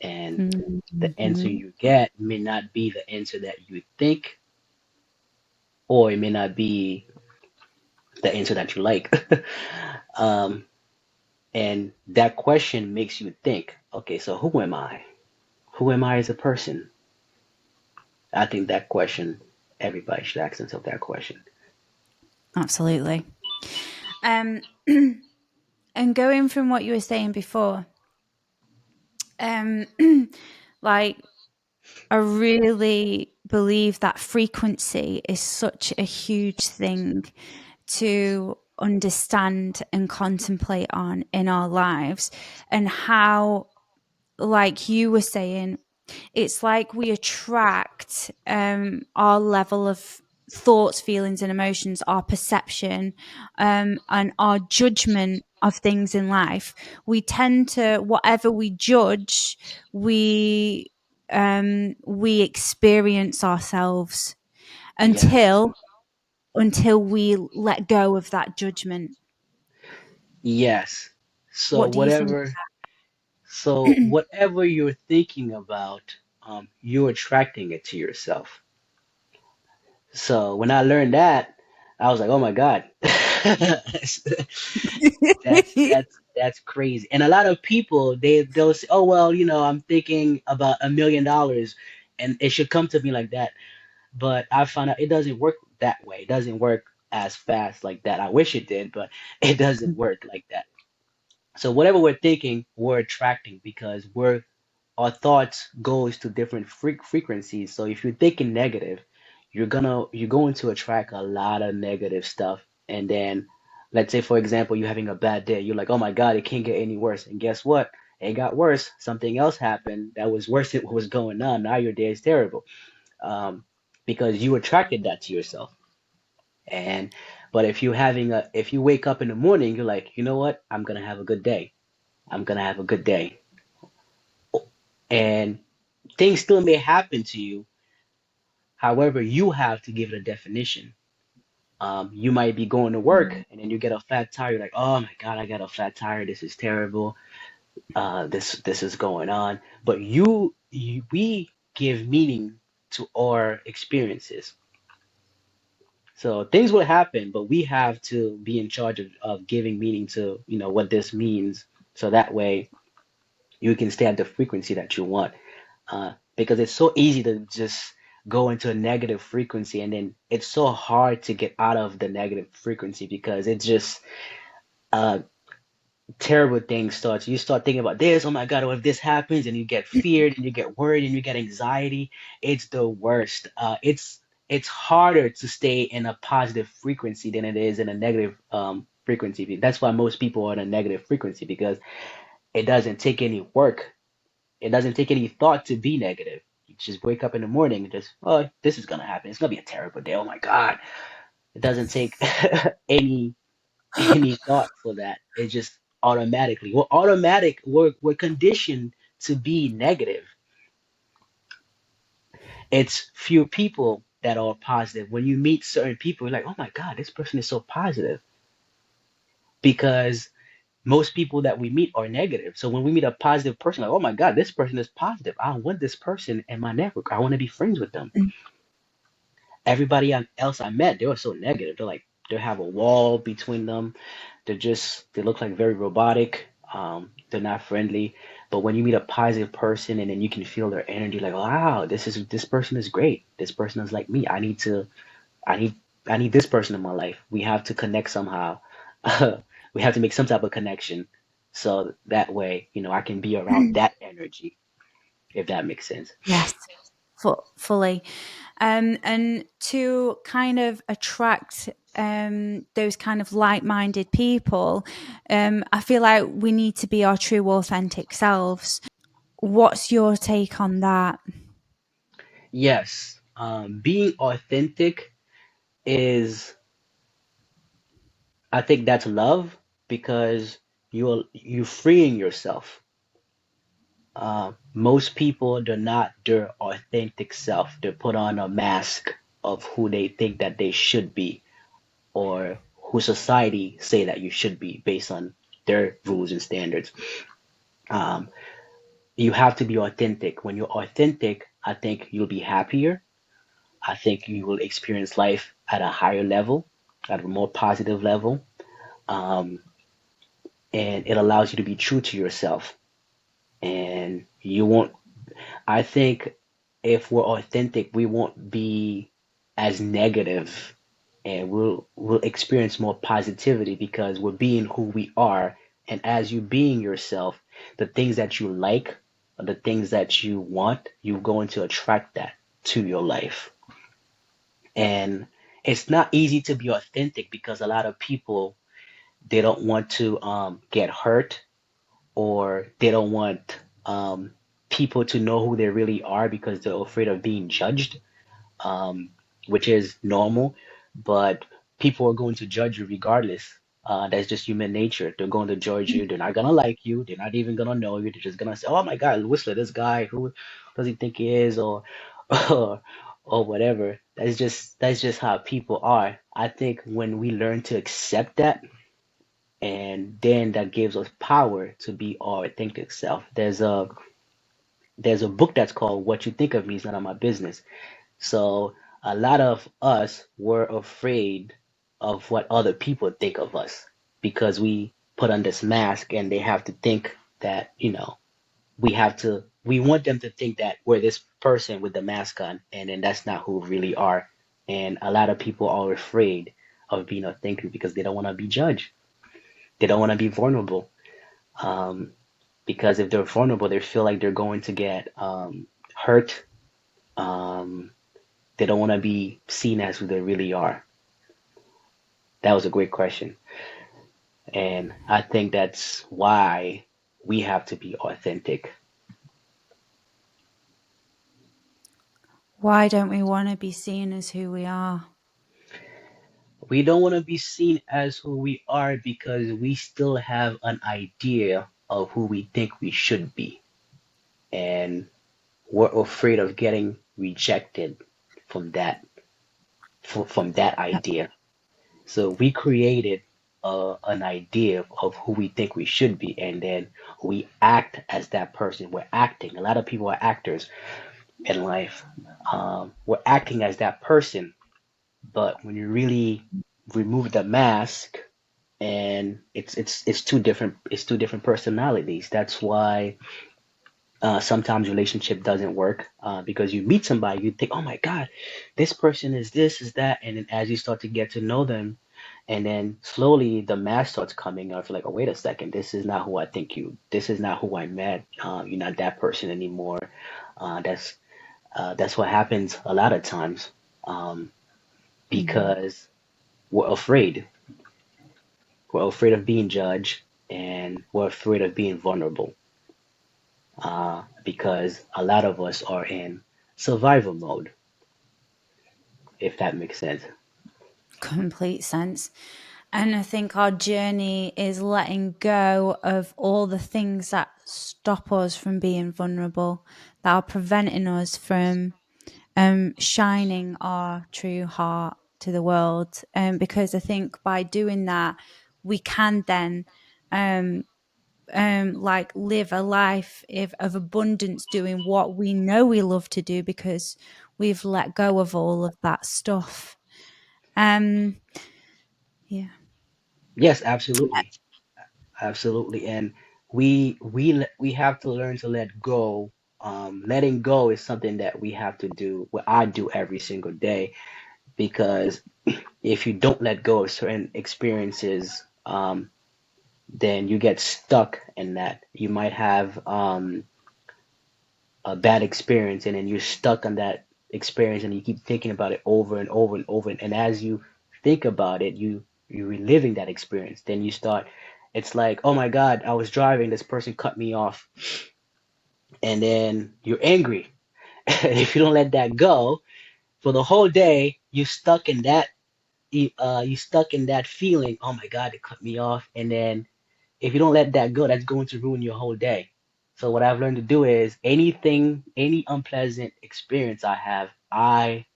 Speaker 2: And the answer
Speaker 1: Mhm.
Speaker 2: you get may not be the answer that you think, or it may not be the answer that you like. um, and that question makes you think, okay, so who am I? Who am I as a person? I think that question, everybody should ask themselves that question.
Speaker 1: Absolutely. Um, and going from what you were saying before, um, like I really believe that frequency is such a huge thing to understand and contemplate on in our lives, and how, like you were saying, it's like we attract our level of thoughts, feelings, and emotions, our perception, and our judgment of things in life. We tend to, whatever we judge, we we experience ourselves
Speaker 2: Yes.
Speaker 1: until we let go of that judgment.
Speaker 2: Yes. So
Speaker 1: What do you think?
Speaker 2: whatever you're thinking about, you're attracting it to yourself. So when I learned that, I was like, oh my God. That's crazy. And a lot of people, they'll say, oh well, I'm thinking about $1 million and it should come to me like that. But I found out it doesn't work that way. It doesn't work as fast like that. I wish it did, but it doesn't work like that. So whatever we're thinking, we're attracting, because our thoughts goes to different frequencies. So if you're thinking negative, you're going to attract a lot of negative stuff. And then let's say, for example, you're having a bad day. You're like, oh my God, it can't get any worse. And guess what? It got worse. Something else happened that was worse than what was going on. Now your day is terrible. Um, because you attracted that to yourself. And but if you wake up in the morning, you're like, you know what? I'm gonna have a good day. I'm gonna have a good day. And things still may happen to you. However, you have to give it a definition. You might be going to work
Speaker 1: Mm.
Speaker 2: and then you get a flat tire. You're like, oh my God, I got a flat tire. This is terrible. This is going on. But we give meaning to our experiences. So things will happen, but we have to be in charge of giving meaning to, what this means. So that way you can stay at the frequency that you want. Because it's so easy to just go into a negative frequency, and then it's so hard to get out of the negative frequency because it's just uh, terrible things starts. You start thinking about this. Oh my God, what if this happens? And you get feared, and you get worried, and you get anxiety. It's the worst. It's harder to stay in a positive frequency than it is in a negative frequency. That's why most people are in a negative frequency because it doesn't take any work. It doesn't take any thought to be negative. You just wake up in the morning and just, oh, this is gonna happen. It's gonna be a terrible day. Oh my God. It doesn't take any any thought for that. It just automatically. We're conditioned to be negative. It's few people that are positive. When you meet certain people, you're like, oh my God, this person is so positive. Because most people that we meet are negative. So when we meet a positive person, like, oh my God, this person is positive. I want this person in my network. I want to be friends with them.
Speaker 1: Mm.
Speaker 2: Everybody else I met, they were so negative. They have a wall between them. They look like very robotic. They're not friendly. But when you meet a positive person and then you can feel their energy, like, wow, this person is great. This person is like me. I need I need this person in my life. We have to connect somehow. We have to make some type of connection. So that way, I can be around that energy, if that makes sense.
Speaker 1: Yes, fully. And to kind of attract those kind of like-minded people, I feel like we need to be our true, authentic selves. What's your take on that?
Speaker 2: Yes, being authentic is, I think that's love because you freeing yourself. Most people do not their authentic self. They put on a mask of who they think that they should be or who society say that you should be based on their rules and standards. Um, you have to be authentic. When you're authentic, I think you'll be happier. I think you will experience life at a higher level, at a more positive level. Um, and it allows you to be true to yourself. And you won't, I think if we're authentic, we won't be as negative and we'll experience more positivity because we're being who we are. And as you being yourself, the things that you like, the things that you want, you're going to attract that to your life. And it's not easy to be authentic because a lot of people they don't want to get hurt or they don't want people to know who they really are because they're afraid of being judged, um, which is normal. But people are going to judge you regardless. That's just human nature. They're going to judge you. They're not gonna like you. They're not even gonna know you. They're just gonna say, "Oh my God, Whistler, this guy, who does he think he is?" Or, or, or whatever. That's just how people are. I think when we learn to accept that and then that gives us power to be our authentic self. There's a book that's called "What You Think of Me Is None of My Business." So a lot of us were afraid of what other people think of us because we put on this mask and they have to think that we want them to think that we're this person with the mask on, and then that's not who we really are. And a lot of people are afraid of being authentic because they don't want to be judged. They don't want to be vulnerable. Um, because if they're vulnerable, they feel like they're going to get hurt. Um, They don't want to be seen as who they really are. That was a great question. And I think that's why we have to be authentic.
Speaker 1: Why don't we want to be seen as who we are?
Speaker 2: We don't want to be seen as who we are because we still have an idea of who we think we should be. And we're afraid of getting rejected from from that idea. So we created an idea of who we think we should be, and then we act as that person. We're acting. A lot of people are actors in life. We're acting as that person, but when you really remove the mask, and it's two different personalities. That's why sometimes relationship doesn't work because you meet somebody, you think, oh my God, this person is this, is that, and then as you start to get to know them, and then slowly the mask starts coming off. Like, oh wait a second, this is not who I think you. This is not who I met. You're not that person anymore. That's what happens a lot of times
Speaker 1: Mm.
Speaker 2: because we're afraid. We're afraid of being judged, and we're afraid of being vulnerable because a lot of us are in survival mode, if that makes sense.
Speaker 1: Complete sense. And I think our journey is letting go of all the things that stop us from being vulnerable, that are preventing us from shining our true heart to the world. Because I think by doing that, we can then um, like live a life of abundance, doing what we know we love to do because we've let go of all of that stuff. Um, yeah.
Speaker 2: Yes, absolutely, absolutely, and we have to learn to let go. Letting go is something that we have to do. What I do every single day, because if you don't let go of certain experiences, then you get stuck in that. You might have a bad experience, and then you're stuck on that experience, and you keep thinking about it over and over and over. And as you think about it, you're reliving that experience. Then you start. It's like, oh my God, I was driving, this person cut me off, and then you're angry. And if you don't let that go for the whole day, you're stuck in that. You stuck in that feeling. Oh my God, they cut me off, and then if you don't let that go, that's going to ruin your whole day. So what I've learned to do is any unpleasant experience I have, I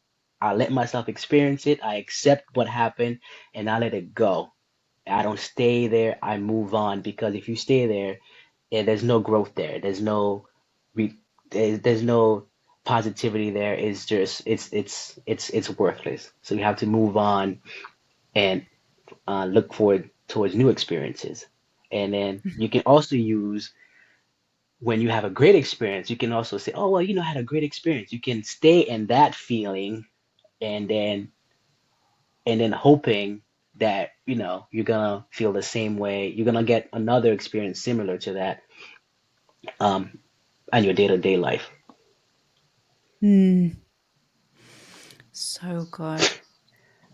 Speaker 2: let myself experience it. I accept what happened, and I let it go. I don't stay there. I move on because if you stay there, there's no growth there. Re, there's no positivity there. It's just it's worthless. So you have to move on and look forward towards new experiences. And then you can also use when you have a great experience, you can also say, oh, well, I had a great experience. You can stay in that feeling and then hoping that, you're gonna feel the same way. You're gonna get another experience similar to that um, on your day-to-day life.
Speaker 1: Mm, so good.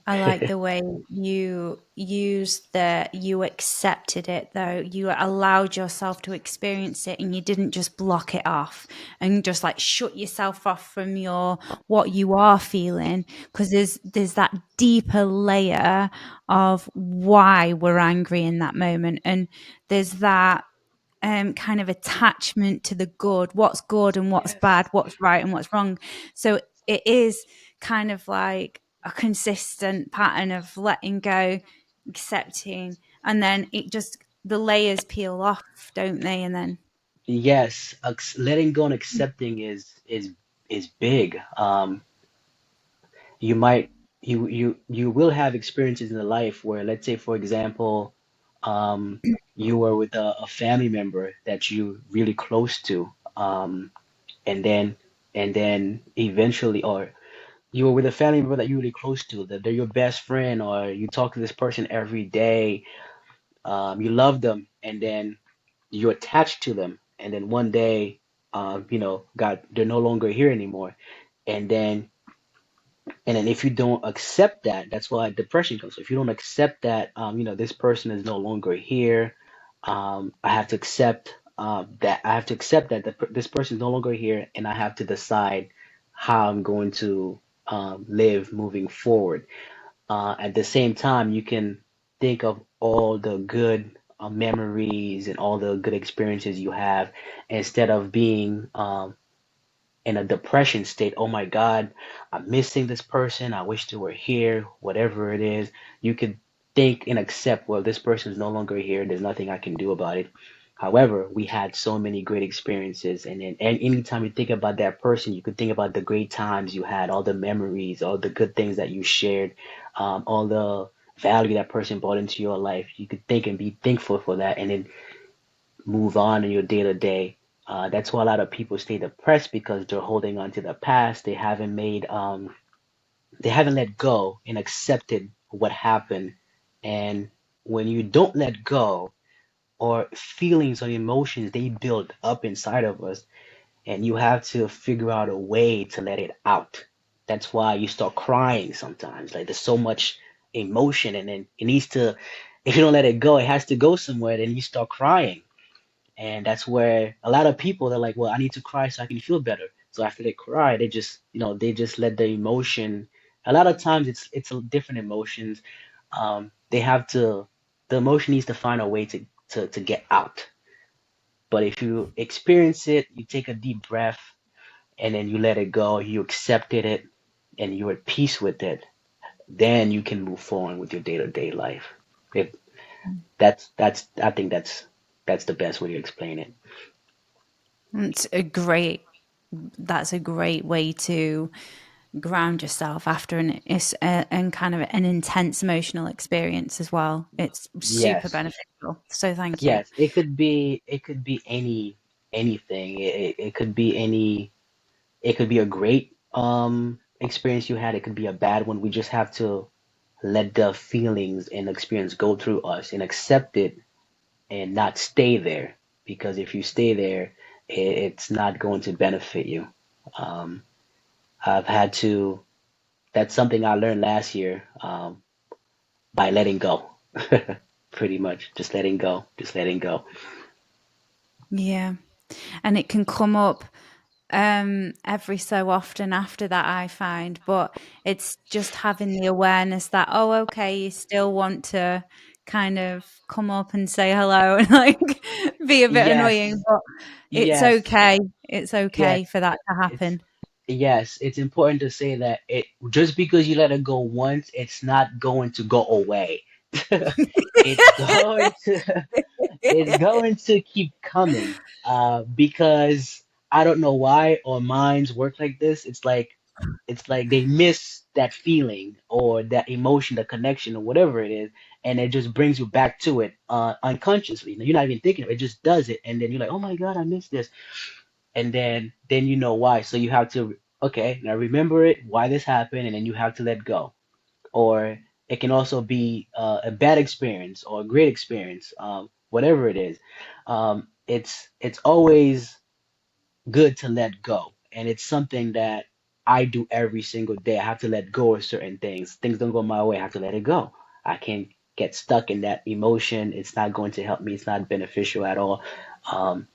Speaker 1: I like the way you used the you accepted it though. You allowed yourself to experience it and you didn't just block it off and just like shut yourself off from your what you are feeling because there's that deeper layer of why we're angry in that moment and there's that kind of attachment to the good and what's
Speaker 2: Yes.
Speaker 1: bad, what's right and what's wrong. So it is kind of like a consistent pattern of letting go, accepting, and then it just the layers peel off, don't they? And then
Speaker 2: Yes, letting go and accepting is big. You might you will have experiences in the life where, let's say, for example, you were with a family member that you really close to, and then eventually, or you were with a family member that you really close to, that they're your best friend, or you talk to this person every day, you love them, and then you're attached to them, and then one day, God, they're no longer here anymore, and then And then if you don't accept that, that's why depression comes. So if you don't accept that, this person is no longer here, I have to accept that I have to accept that this person is no longer here, and I have to decide how I'm going to live moving forward. At the same time, you can think of all the good memories and all the good experiences you have instead of being in a depression state. Oh my God, I'm missing this person. I wish they were here, whatever it is. You could think and accept, well, this person is no longer here. There's nothing I can do about it. However, we had so many great experiences. And anytime you think about that person, you could think about the great times you had, all the memories, all the good things that you shared, all the value that person brought into your life. You could think and be thankful for that. And then move on in your day to day. That's why a lot of people stay depressed because they're holding on to the past. They haven't let go and accepted what happened. And when you don't let go, or feelings or emotions, they build up inside of us, and you have to figure out a way to let it out. That's why you start crying sometimes. Like there's so much emotion, and then it needs to. If you don't let it go, it has to go somewhere. Then you start crying, and that's where a lot of people they're like, well, I need to cry so I can feel better. So after they cry, they just let the emotion. A lot of times it's different emotions. They have to the emotion needs to find a way to get out. But if you experience it, you take a deep breath and then you let it go, you accepted it, and you're at peace with it, then you can move forward with your day-to-day life. If that's I think that's the best way to explain it.
Speaker 1: It's a great that's a great way to ground yourself after and kind of an intense emotional experience as well. It's super
Speaker 2: Yes.
Speaker 1: beneficial. So thank you.
Speaker 2: Yes, it could be anything. It could be it could be a great experience you had. It could be a bad one. We just have to let the feelings and experience go through us and accept it and not stay there. Because if you stay there, it's not going to benefit you. Um, I've had to. That's something I learned last year by letting go. Pretty much, just letting go, just letting go.
Speaker 1: Yeah. And it can come up every so often after that, I find, but it's just having the awareness that, oh, okay, you still want to kind of come up and say hello and like be a bit annoying,
Speaker 2: Yes,
Speaker 1: but it's
Speaker 2: yes,
Speaker 1: okay. It's
Speaker 2: yes.
Speaker 1: okay for that to
Speaker 2: It's
Speaker 1: happen.
Speaker 2: yes, it's important to say that it just because you let it go once, it's not going to go away. It's going to it's going to keep coming. Because I don't know why our minds work like this. It's like they miss that feeling or that emotion, the connection or whatever it is, and it just brings you back to it unconsciously. You're not even thinking of it, it just does it, and then you're like, oh my God, I missed this, and then you know why. So you have to okay, now remember it, why this happened, and then you have to let go. Or it can also be a bad experience or a great experience, whatever it is. It's always good to let go, and it's something that I do every single day. I have to let go of certain things. Things don't go my way. I have to let it go. I can't get stuck in that emotion. It's not going to help me. It's not beneficial at all. Um,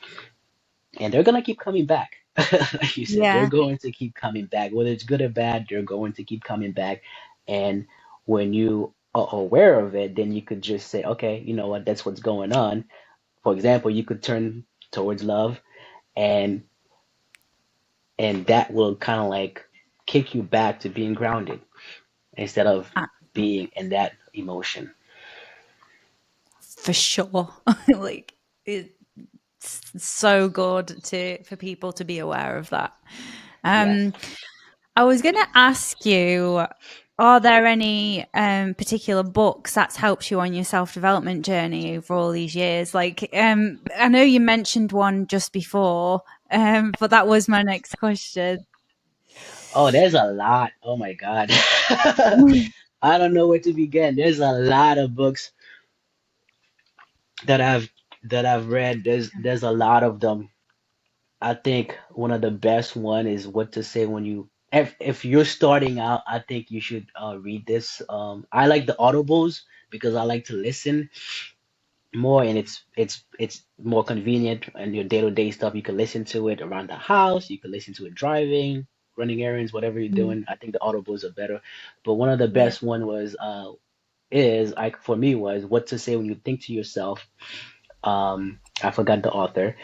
Speaker 2: and they're gonna keep coming back. Like you said, they're
Speaker 1: Yeah.
Speaker 2: going to keep coming back. Whether it's good or bad, they're going to keep coming back. And when you are aware of it, then you could just say, okay, you know what, that's what's going on. For example, you could turn towards love, and that will kind of like kick you back to being grounded instead of
Speaker 1: uh,
Speaker 2: being in that emotion.
Speaker 1: For sure. Like it's so good to for people to be aware of that.
Speaker 2: Yes.
Speaker 1: Um, I was going to ask you, are there any particular books that's helped you on your self development journey over all these years? Like, I know you mentioned one just before, but that was my next question.
Speaker 2: Oh, there's a lot. Oh my God. I don't know where to begin. There's a lot of books that I've read. There's a lot of them. I think one of the best one is What to Say When You if you're starting out, I think you should read this. I like the audibles because I like to listen more, and it's more convenient and your day-to-day stuff. You can listen to it around the house, you can listen to it driving, running errands, whatever you're
Speaker 1: Mm.
Speaker 2: doing. I think the audibles are better. But one of the
Speaker 1: Yeah.
Speaker 2: best one was is like for me was What to Say When You Think to Yourself. I forgot the author.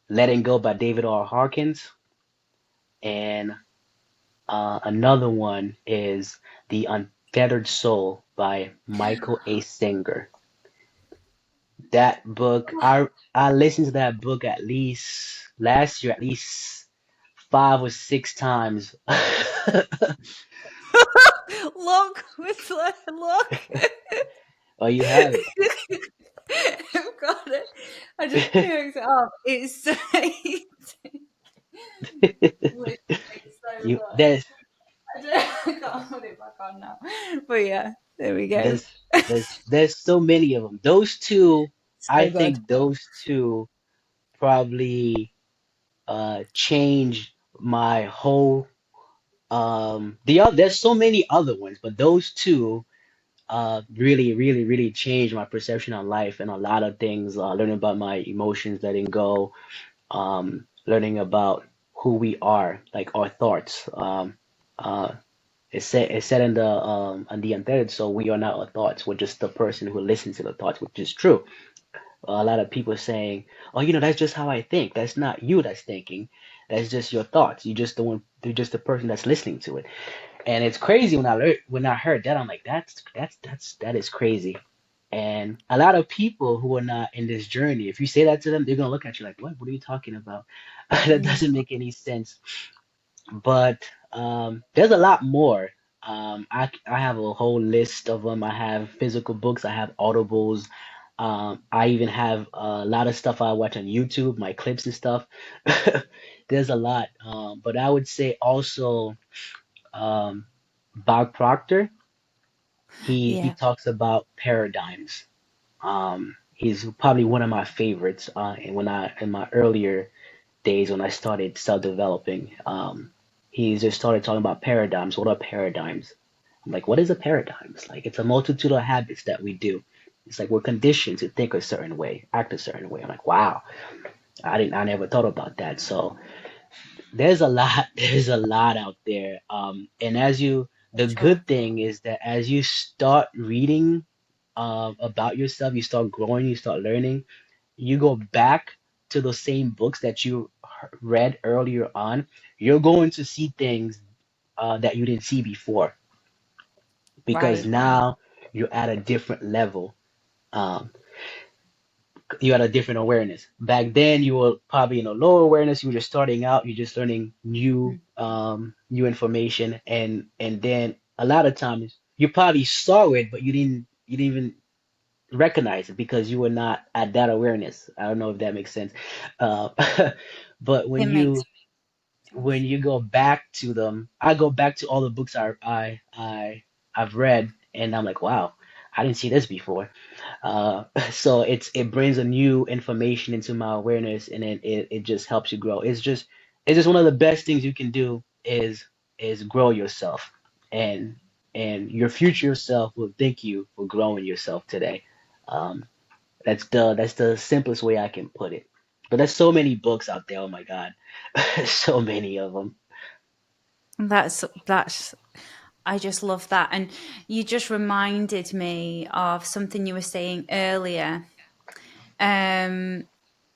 Speaker 2: Letting Go by David R. Harkins. And another one is The Unfettered Soul by Michael A. Singer. That book, I listened to that book at least last year, at least 5 or 6 times.
Speaker 1: Look, Whistler, look.
Speaker 2: Oh, you have it.
Speaker 1: I've got it. I just picked it up. It's so literally so
Speaker 2: You
Speaker 1: good.
Speaker 2: there's
Speaker 1: I can't put it back on now. But yeah, there we go.
Speaker 2: there's there's so many of them. Those two, I
Speaker 1: So good.
Speaker 2: think those two probably changed my whole the other there's so many other ones, but those two really changed my perception on life and a lot of things. Learning about my emotions, letting go, learning about who we are, like our thoughts. Uh, it's said in the untethered, so we are not our thoughts. We're just the person who listens to the thoughts, which is true. A lot of people saying, "Oh, that's just how I think." That's not you that's thinking. That's just your thoughts. You just the one. You're just the person that's listening to it. And it's crazy when I heard that. I'm like, that is crazy. And a lot of people who are not in this journey, if you say that to them, they're gonna look at you like, what? What are you talking about? That
Speaker 1: Mm.
Speaker 2: doesn't make any sense. But there's a lot more. I have a whole list of them. I have physical books. I have audibles. I even have a lot of stuff I watch on YouTube, my clips and stuff. There's a lot. But I would say also um, Bob Proctor. He
Speaker 1: Yeah.
Speaker 2: talks about paradigms. He's probably one of my favorites. And when I in my earlier days when I started self-developing, he just started talking about paradigms. What are paradigms? I'm like, what is a paradigm? It's like it's a multitude of habits that we do. It's like we're conditioned to think a certain way, act a certain way. I'm like, wow, I never thought about that. So there's a lot, there's a lot out there. And the
Speaker 1: Sure.
Speaker 2: good thing is that as you start reading about yourself, you start growing, you start learning, you go back to those same books that you read earlier on, you're going to see things that you didn't see before because
Speaker 1: Right.
Speaker 2: now you're at a different level. Um, you had a different awareness. Back then, you were probably in a lower awareness. You were just starting out. You're just learning new information, and then a lot of times you probably saw it, but you didn't even recognize it because you were not at that awareness. I don't know if that makes sense. Uh, but
Speaker 1: It makes
Speaker 2: when
Speaker 1: sense.
Speaker 2: you go back to them, I go back to all the books I've read, and I'm like, wow, I didn't see this before. So it brings a new information into my awareness, and it just helps you grow. It's just one of the best things you can do is grow yourself, and and your future self will thank you for growing yourself today. Um, that's the simplest way I can put it. But there's so many books out there. Oh my God, so many of them.
Speaker 1: That's I just love that. And you just reminded me of something you were saying earlier.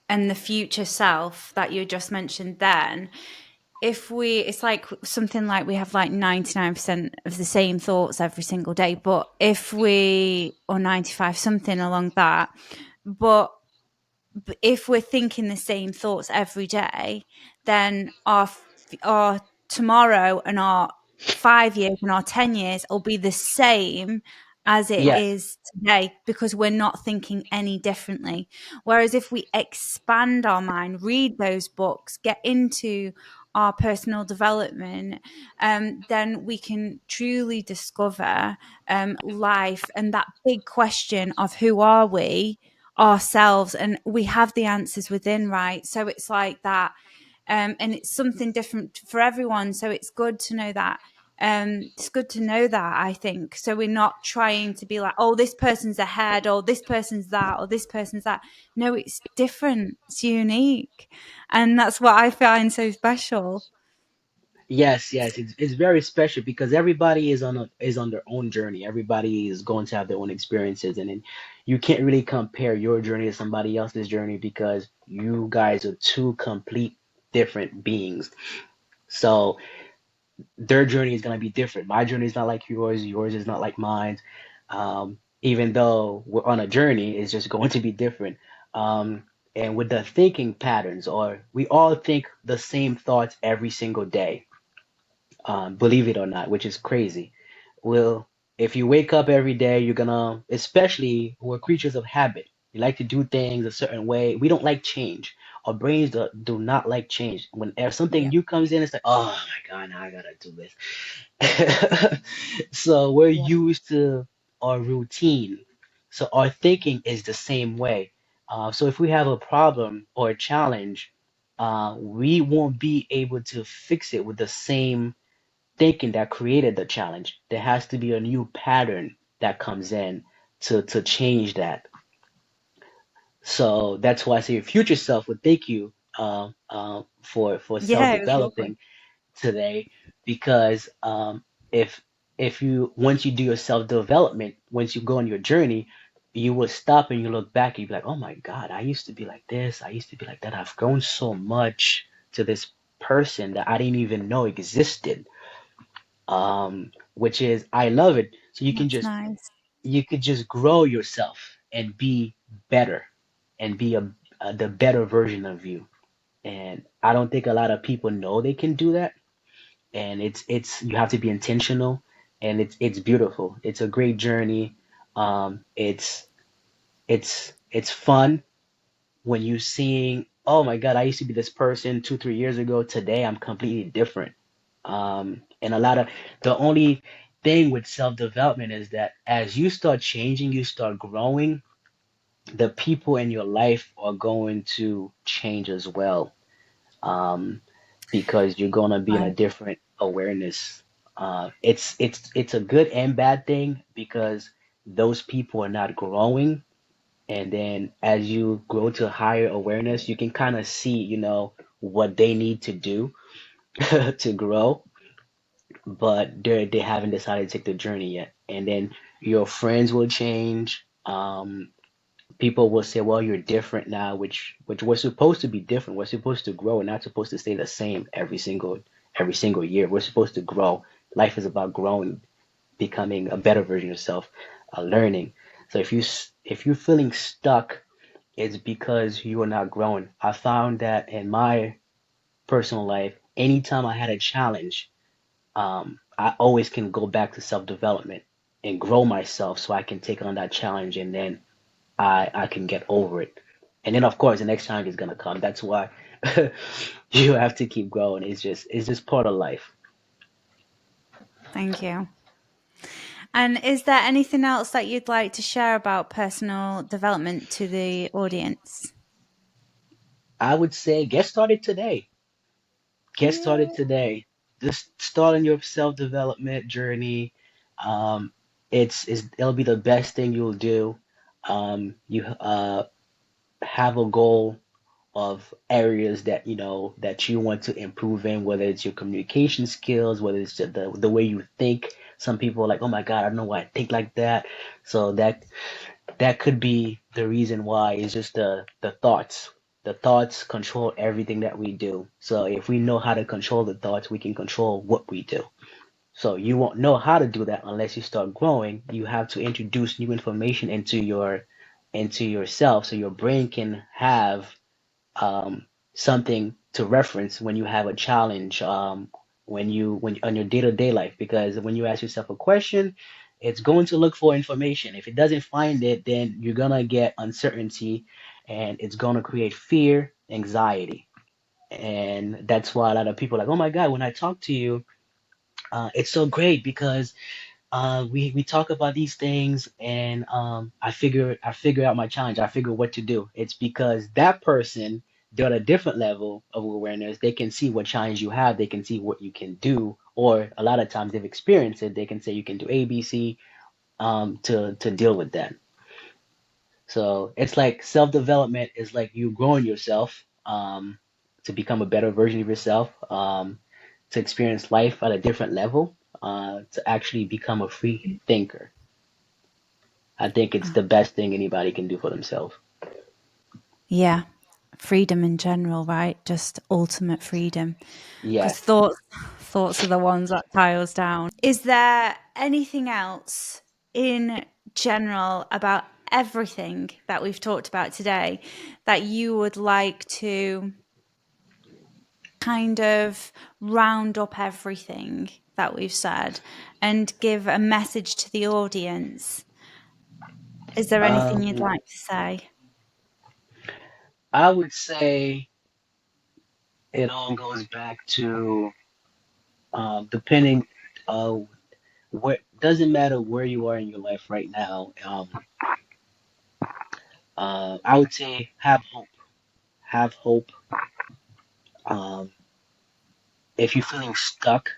Speaker 1: And the future self that you just mentioned then, it's like something like we have like 99% of the same thoughts every single day, but if we, or 95, something along that, but if we're thinking the same thoughts every day, then our tomorrow and our 5 years and our 10 years will be the same as it
Speaker 2: Yes,
Speaker 1: is today because we're not thinking any differently. Whereas if we expand our mind, read those books, get into our personal development, then we can truly discover life and that big question of who are we ourselves, and we have the answers within, right? So it's like that
Speaker 3: and it's something different for everyone. So it's good to know that. It's good to know that, I think. So we're not trying to be like, oh, this person's ahead, or this person's that, or this person's that. No, it's different. It's unique. And that's what I find so special.
Speaker 2: Yes, yes, it's very special because everybody is on their own journey. Everybody is going to have their own experiences, and then you can't really compare your journey to somebody else's journey because you guys are two complete different beings. So their journey is going to be different. My journey is not like yours. Yours is not like mine. Even though we're on a journey, it's just going to be different. And with the thinking patterns, or we all think the same thoughts every single day, believe it or not, which is crazy. Well, if you wake up every day, you're gonna, especially we're creatures of habit. We like to do things a certain way. We don't like change. Our brains do not like change. Whenever something
Speaker 3: Yeah.
Speaker 2: new comes in, it's like, oh my God, now I gotta do this. So we're
Speaker 3: Yeah.
Speaker 2: used to our routine. So our thinking is the same way. So if we have a problem or a challenge, we won't be able to fix it with the same thinking that created the challenge. There has to be a new pattern that comes in to change that. So that's why I say your future self would thank you for
Speaker 3: Yeah, it was lovely.
Speaker 2: self-developing today because if if you once you do your self-development, once you go on your journey, you will stop and you look back and you be like, oh my God, I used to be like this, I used to be like that. I've grown so much to this person that I didn't even know existed. Which is I love it. So
Speaker 3: That's nice.
Speaker 2: you could just grow yourself and be better and be the better version of you. And I don't think a lot of people know they can do that. And it's you have to be intentional, and it's beautiful. It's a great journey. It's fun when you seeing, oh my God, I used to be this person 2, 3 years ago. Today I'm completely different. And a lot of the only thing with self-development is that as you start changing, you start growing, the people in your life are going to change as well. Um, because you're gonna be in a
Speaker 3: Right.
Speaker 2: different awareness. It's a good and bad thing because those people are not growing, and then as you grow to higher awareness, you can kind of see, what they need to do to grow, but they haven't decided to take the journey yet. And then your friends will change. People will say, "Well, you're different now," which we're supposed to be different. We're supposed to grow. We're not supposed to stay the same every single year. We're supposed to grow. Life is about growing, becoming a better version of yourself, learning. So if you're feeling stuck, it's because you are not growing. I found that in my personal life, anytime I had a challenge, I always can go back to self-development and grow myself so I can take on that challenge, and then I can get over it. And then of course the next challenge is gonna come. That's why you have to keep growing. It's just part of life.
Speaker 3: Thank you. And is there anything else that you'd like to share about personal development to the audience?
Speaker 2: I would say get started today. Get started
Speaker 3: Yeah.
Speaker 2: today. Just start on your self-development journey. Um, it'll be the best thing you'll do. You have a goal of areas that that you want to improve in, whether it's your communication skills, whether it's the way you think. Some people are like, oh my God, I don't know why I think like that. So that could be the reason why. It's just the thoughts. The thoughts control everything that we do. So if we know how to control the thoughts, we can control what we do. So you won't know how to do that unless you start growing. You have to introduce new information into yourself so your brain can have something to reference when you have a challenge, when on your day-to-day life. Because when you ask yourself a question, it's going to look for information. If it doesn't find it, then you're gonna get uncertainty, and it's gonna create fear, anxiety. And that's why a lot of people are like, oh my God, when I talk to you, it's so great because we talk about these things, and I figure out my challenge. I figure what to do. It's because that person they're at a different level of awareness. They can see what challenge you have. They can see what you can do. Or a lot of times they've experienced it. They can say you can do A, B, C to deal with that. So it's like self development is like you growing yourself to become a better version of yourself, to experience life at a different level, to actually become a free thinker. I think it's the best thing anybody can do for themselves.
Speaker 3: Yeah. Freedom in general, right? Just ultimate freedom. Because
Speaker 2: Yes.
Speaker 3: thoughts are the ones that tie us down. Is there anything else in general about everything that we've talked about today that you would like to kind of round up everything that we've said and give a message to the audience? Is there anything you'd
Speaker 2: Um,
Speaker 3: like to say?
Speaker 2: I would say it all goes back to depending where doesn't matter where you are in your life right now. I would say have hope. Have hope. Um, if you're feeling stuck,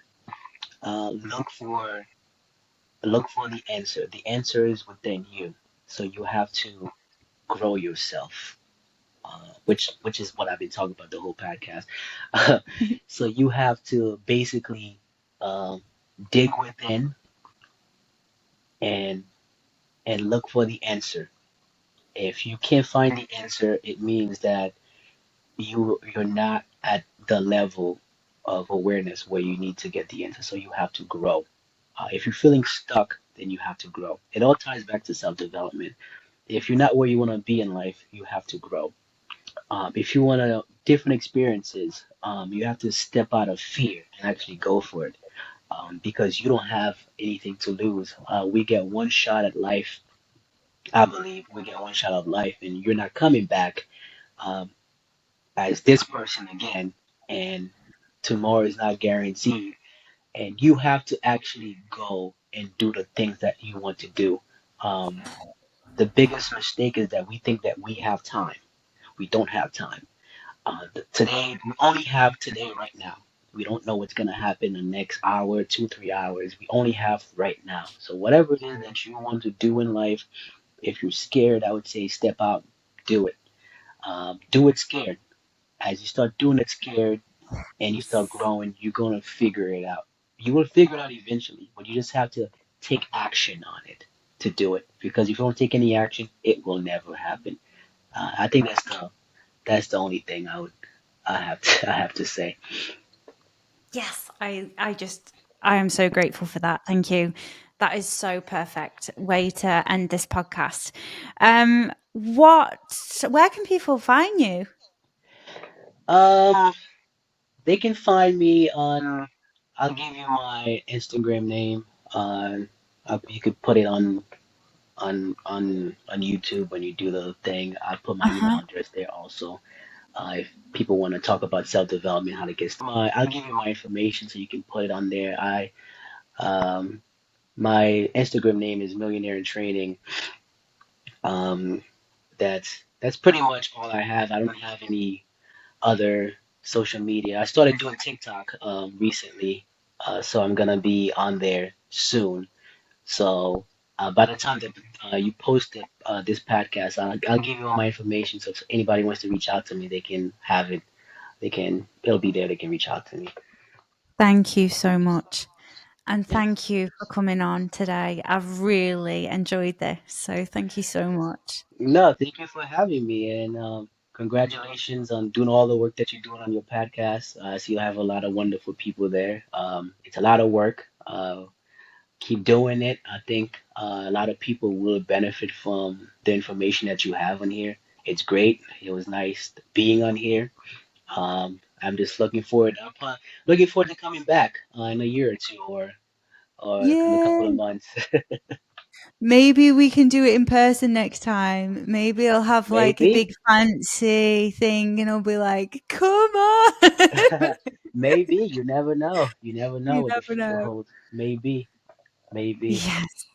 Speaker 2: look for the answer. The answer is within you. So you have to grow yourself, which is what I've been talking about the whole podcast. So you have to basically um, dig within and look for the answer. If you can't find the answer, it means that you're not at the level of awareness where you need to get the answer. So you have to grow. If you're feeling stuck, then you have to grow. It all ties back to self-development. If you're not where you want to be in life, you have to grow. If you want different experiences, you have to step out of fear and actually go for it because you don't have anything to lose. We get one shot at life. I believe we get one shot of life, and you're not coming back um, as this person again. And tomorrow is not guaranteed. And you have to actually go and do the things that you want to do. Um, the biggest mistake is that we think that we have time. We don't have time. Today, we only have today right now. We don't know what's going to happen in the next hour, 2, 3 hours. We only have right now. So, whatever it is that you want to do in life, if you're scared, I would say step out, do it. Do it scared. As you start doing it scared and you start growing, you're going to figure it out. You will figure it out eventually, but you just have to take action on it to do it. Because if you don't take any action, it will never happen. I think that's the only thing I have to say.
Speaker 3: Yes, I am so grateful for that. Thank you. That is so perfect way to end this podcast. What where can people find you?
Speaker 2: Um, they can find me on. I'll give you my Instagram name. You could put it on YouTube when you do the thing. I put my email
Speaker 3: Uh-huh.
Speaker 2: address there also. If people want to talk about self development, how to get started, I'll give you my information so you can put it on there. Um, my Instagram name is Millionaire in Training. Um, that's pretty much all I have. I don't have any other social media. I started doing TikTok recently, so I'm gonna be on there soon. So by the time that you post this podcast, I'll give you all my information. So if anybody wants to reach out to me, they can have it. It'll be there. They can reach out to me.
Speaker 3: Thank you so much. And
Speaker 2: Yeah.
Speaker 3: thank you for coming on today. I've really enjoyed this. So thank you so much.
Speaker 2: No, thank you for having me, and congratulations on doing all the work that you're doing on your podcast. I see you have a lot of wonderful people there. It's a lot of work. Keep doing it. I think a lot of people will benefit from the information that you have on here. It's great. It was nice being on here. I'm just looking forward to coming back in a year or two, or in a couple of
Speaker 3: Yay!
Speaker 2: months.
Speaker 3: Maybe we can do it in person next time. Maybe I'll have like a
Speaker 2: Maybe,
Speaker 3: big fancy thing and I'll be like, come on.
Speaker 2: maybe you never know. You never know
Speaker 3: You
Speaker 2: what the
Speaker 3: never
Speaker 2: future
Speaker 3: know.
Speaker 2: holds. Maybe, maybe.
Speaker 3: Yes.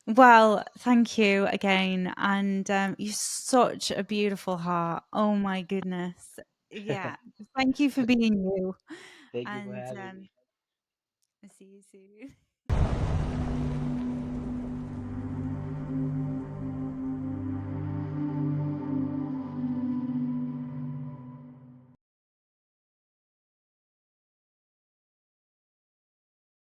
Speaker 3: Well, thank you again. And you're such a beautiful heart. Oh my goodness. Yeah. Thank you for being you.
Speaker 2: Thank you for
Speaker 3: And
Speaker 2: having me.
Speaker 3: I'll see you soon.